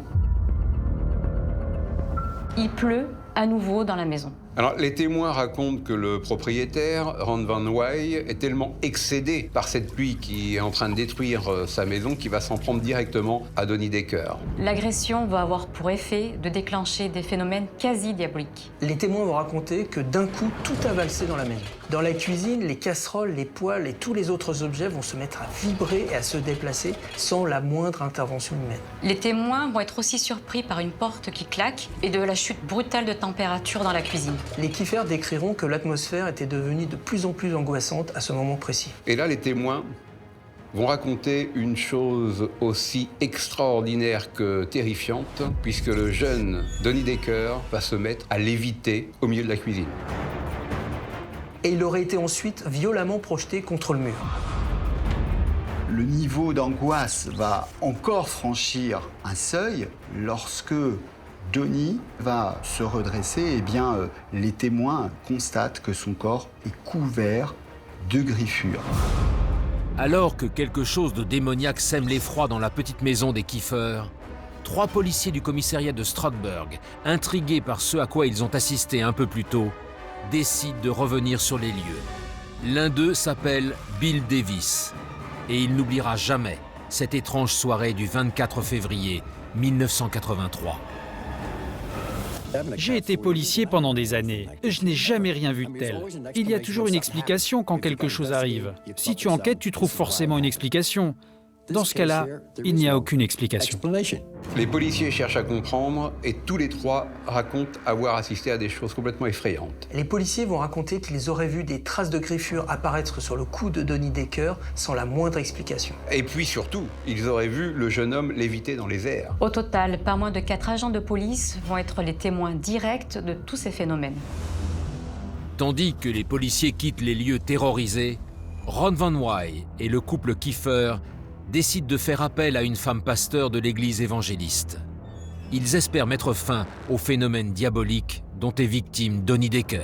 Il pleut à nouveau dans la maison. Alors, les témoins racontent que le propriétaire, Ron Van Wy, est tellement excédé par cette pluie qui est en train de détruire sa maison qu'il va s'en prendre directement à Donnie Decker. L'agression va avoir pour effet de déclencher des phénomènes quasi diaboliques. Les témoins vont raconter que d'un coup, tout a valsé dans la maison. Dans la cuisine, les casseroles, les poêles et tous les autres objets vont se mettre à vibrer et à se déplacer sans la moindre intervention humaine. Les témoins vont être aussi surpris par une porte qui claque et de la chute brutale de température dans la cuisine. Les Kiefer décriront que l'atmosphère était devenue de plus en plus angoissante à ce moment précis. Et là, les témoins vont raconter une chose aussi extraordinaire que terrifiante, puisque le jeune Donnie Decker va se mettre à léviter au milieu de la cuisine. Et il aurait été ensuite violemment projeté contre le mur. Le niveau d'angoisse va encore franchir un seuil lorsque Donnie va se redresser, les témoins constatent que son corps est couvert de griffures. Alors que quelque chose de démoniaque sème l'effroi dans la petite maison des Kiefer, 3 policiers du commissariat de Stroudsburg, intrigués par ce à quoi ils ont assisté un peu plus tôt, décident de revenir sur les lieux. L'un d'eux s'appelle Bill Davis, et il n'oubliera jamais cette étrange soirée du 24 février 1983. J'ai été policier pendant des années. Je n'ai jamais rien vu de tel. Il y a toujours une explication quand quelque chose arrive. Si tu enquêtes, tu trouves forcément une explication. Dans ce cas-là, il n'y a aucune explication. Les policiers cherchent à comprendre et tous les 3 racontent avoir assisté à des choses complètement effrayantes. Les policiers vont raconter qu'ils auraient vu des traces de griffures apparaître sur le cou de Donnie Decker sans la moindre explication. Et puis surtout, ils auraient vu le jeune homme léviter dans les airs. Au total, pas moins de 4 agents de police vont être les témoins directs de tous ces phénomènes. Tandis que les policiers quittent les lieux terrorisés, Ron Van Wy et le couple Kiefer décident de faire appel à une femme pasteur de l'église évangéliste. Ils espèrent mettre fin au phénomène diabolique dont est victime Donnie Decker.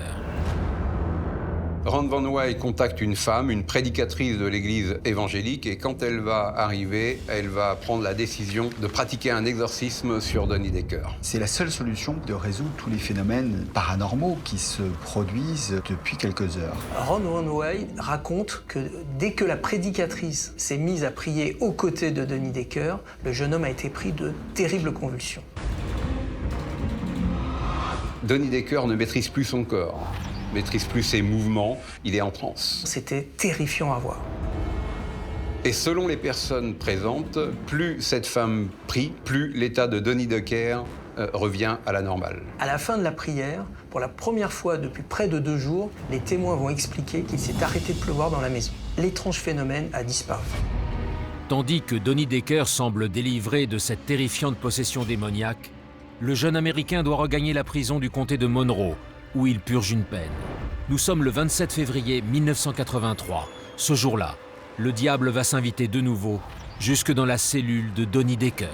Ron Van Wy contacte une femme, une prédicatrice de l'église évangélique, et quand elle va arriver, elle va prendre la décision de pratiquer un exorcisme sur Donnie Decker. C'est la seule solution de résoudre tous les phénomènes paranormaux qui se produisent depuis quelques heures. Ron Van Wy raconte que dès que la prédicatrice s'est mise à prier aux côtés de Donnie Decker, le jeune homme a été pris de terribles convulsions. Donnie Decker ne maîtrise plus son corps, maîtrise plus ses mouvements, il est en transe. C'était terrifiant à voir. Et selon les personnes présentes, plus cette femme prie, plus l'état de Donnie Decker revient à la normale. À la fin de la prière, pour la première fois depuis près de 2 jours, les témoins vont expliquer qu'il s'est arrêté de pleuvoir dans la maison. L'étrange phénomène a disparu. Tandis que Donnie Decker semble délivré de cette terrifiante possession démoniaque, le jeune Américain doit regagner la prison du comté de Monroe, où il purge une peine. Nous sommes le 27 février 1983. Ce jour-là, le diable va s'inviter de nouveau jusque dans la cellule de Donnie Decker.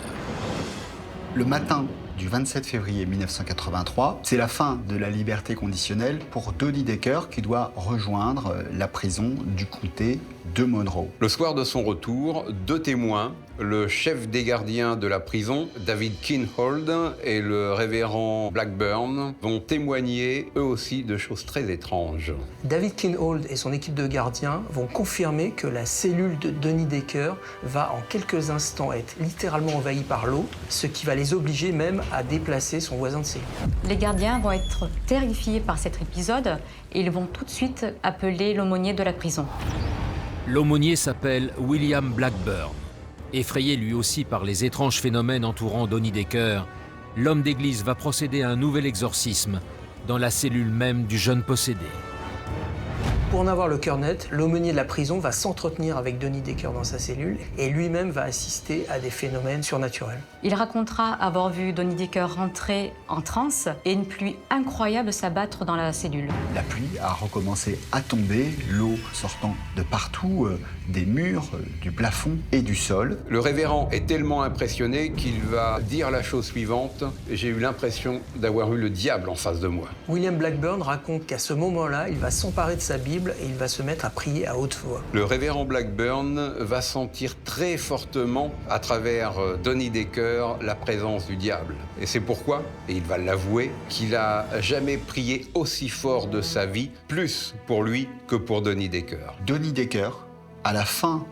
Le matin du 27 février 1983, c'est la fin de la liberté conditionnelle pour Donnie Decker qui doit rejoindre la prison du comté de Monroe. Le soir de son retour, 2 témoins, le chef des gardiens de la prison, David Kinhold, et le révérend Blackburn, vont témoigner eux aussi de choses très étranges. David Kinhold et son équipe de gardiens vont confirmer que la cellule de Donnie Decker va en quelques instants être littéralement envahie par l'eau, ce qui va les obliger même à déplacer son voisin de cellule. Les gardiens vont être terrifiés par cet épisode et ils vont tout de suite appeler l'aumônier de la prison. L'aumônier s'appelle William Blackburn. Effrayé lui aussi par les étranges phénomènes entourant Donnie Decker, l'homme d'église va procéder à un nouvel exorcisme dans la cellule même du jeune possédé. Pour en avoir le cœur net, l'aumônier de la prison va s'entretenir avec Donnie Decker dans sa cellule et lui-même va assister à des phénomènes surnaturels. Il racontera avoir vu Donnie Decker rentrer en transe et une pluie incroyable s'abattre dans la cellule. La pluie a recommencé à tomber, l'eau sortant de partout, des murs, du plafond et du sol. Le révérend est tellement impressionné qu'il va dire la chose suivante: « J'ai eu l'impression d'avoir eu le diable en face de moi. » William Blackburn raconte qu'à ce moment-là, il va s'emparer de sa Bible et il va se mettre à prier à haute voix. Le révérend Blackburn va sentir très fortement, à travers Donnie Decker, la présence du diable. Et c'est pourquoi, et il va l'avouer, qu'il n'a jamais prié aussi fort de sa vie, plus pour lui que pour Donnie Decker. Donnie Decker, à la fin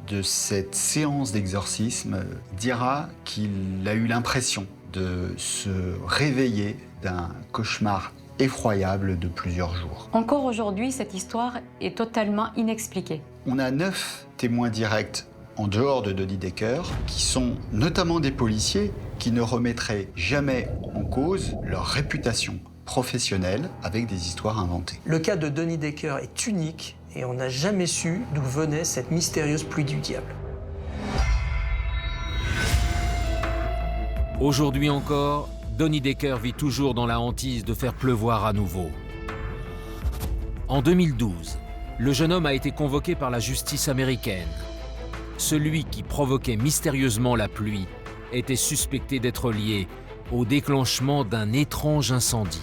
de cette séance d'exorcisme, dira qu'il a eu l'impression de se réveiller d'un cauchemar effroyable de plusieurs jours. Encore aujourd'hui, cette histoire est totalement inexpliquée. On a 9 témoins directs en dehors de Donnie Decker, qui sont notamment des policiers qui ne remettraient jamais en cause leur réputation professionnelle avec des histoires inventées. Le cas de Donnie Decker est unique et on n'a jamais su d'où venait cette mystérieuse pluie du diable. Aujourd'hui encore, Donnie Decker vit toujours dans la hantise de faire pleuvoir à nouveau. En 2012, le jeune homme a été convoqué par la justice américaine. Celui qui provoquait mystérieusement la pluie était suspecté d'être lié au déclenchement d'un étrange incendie.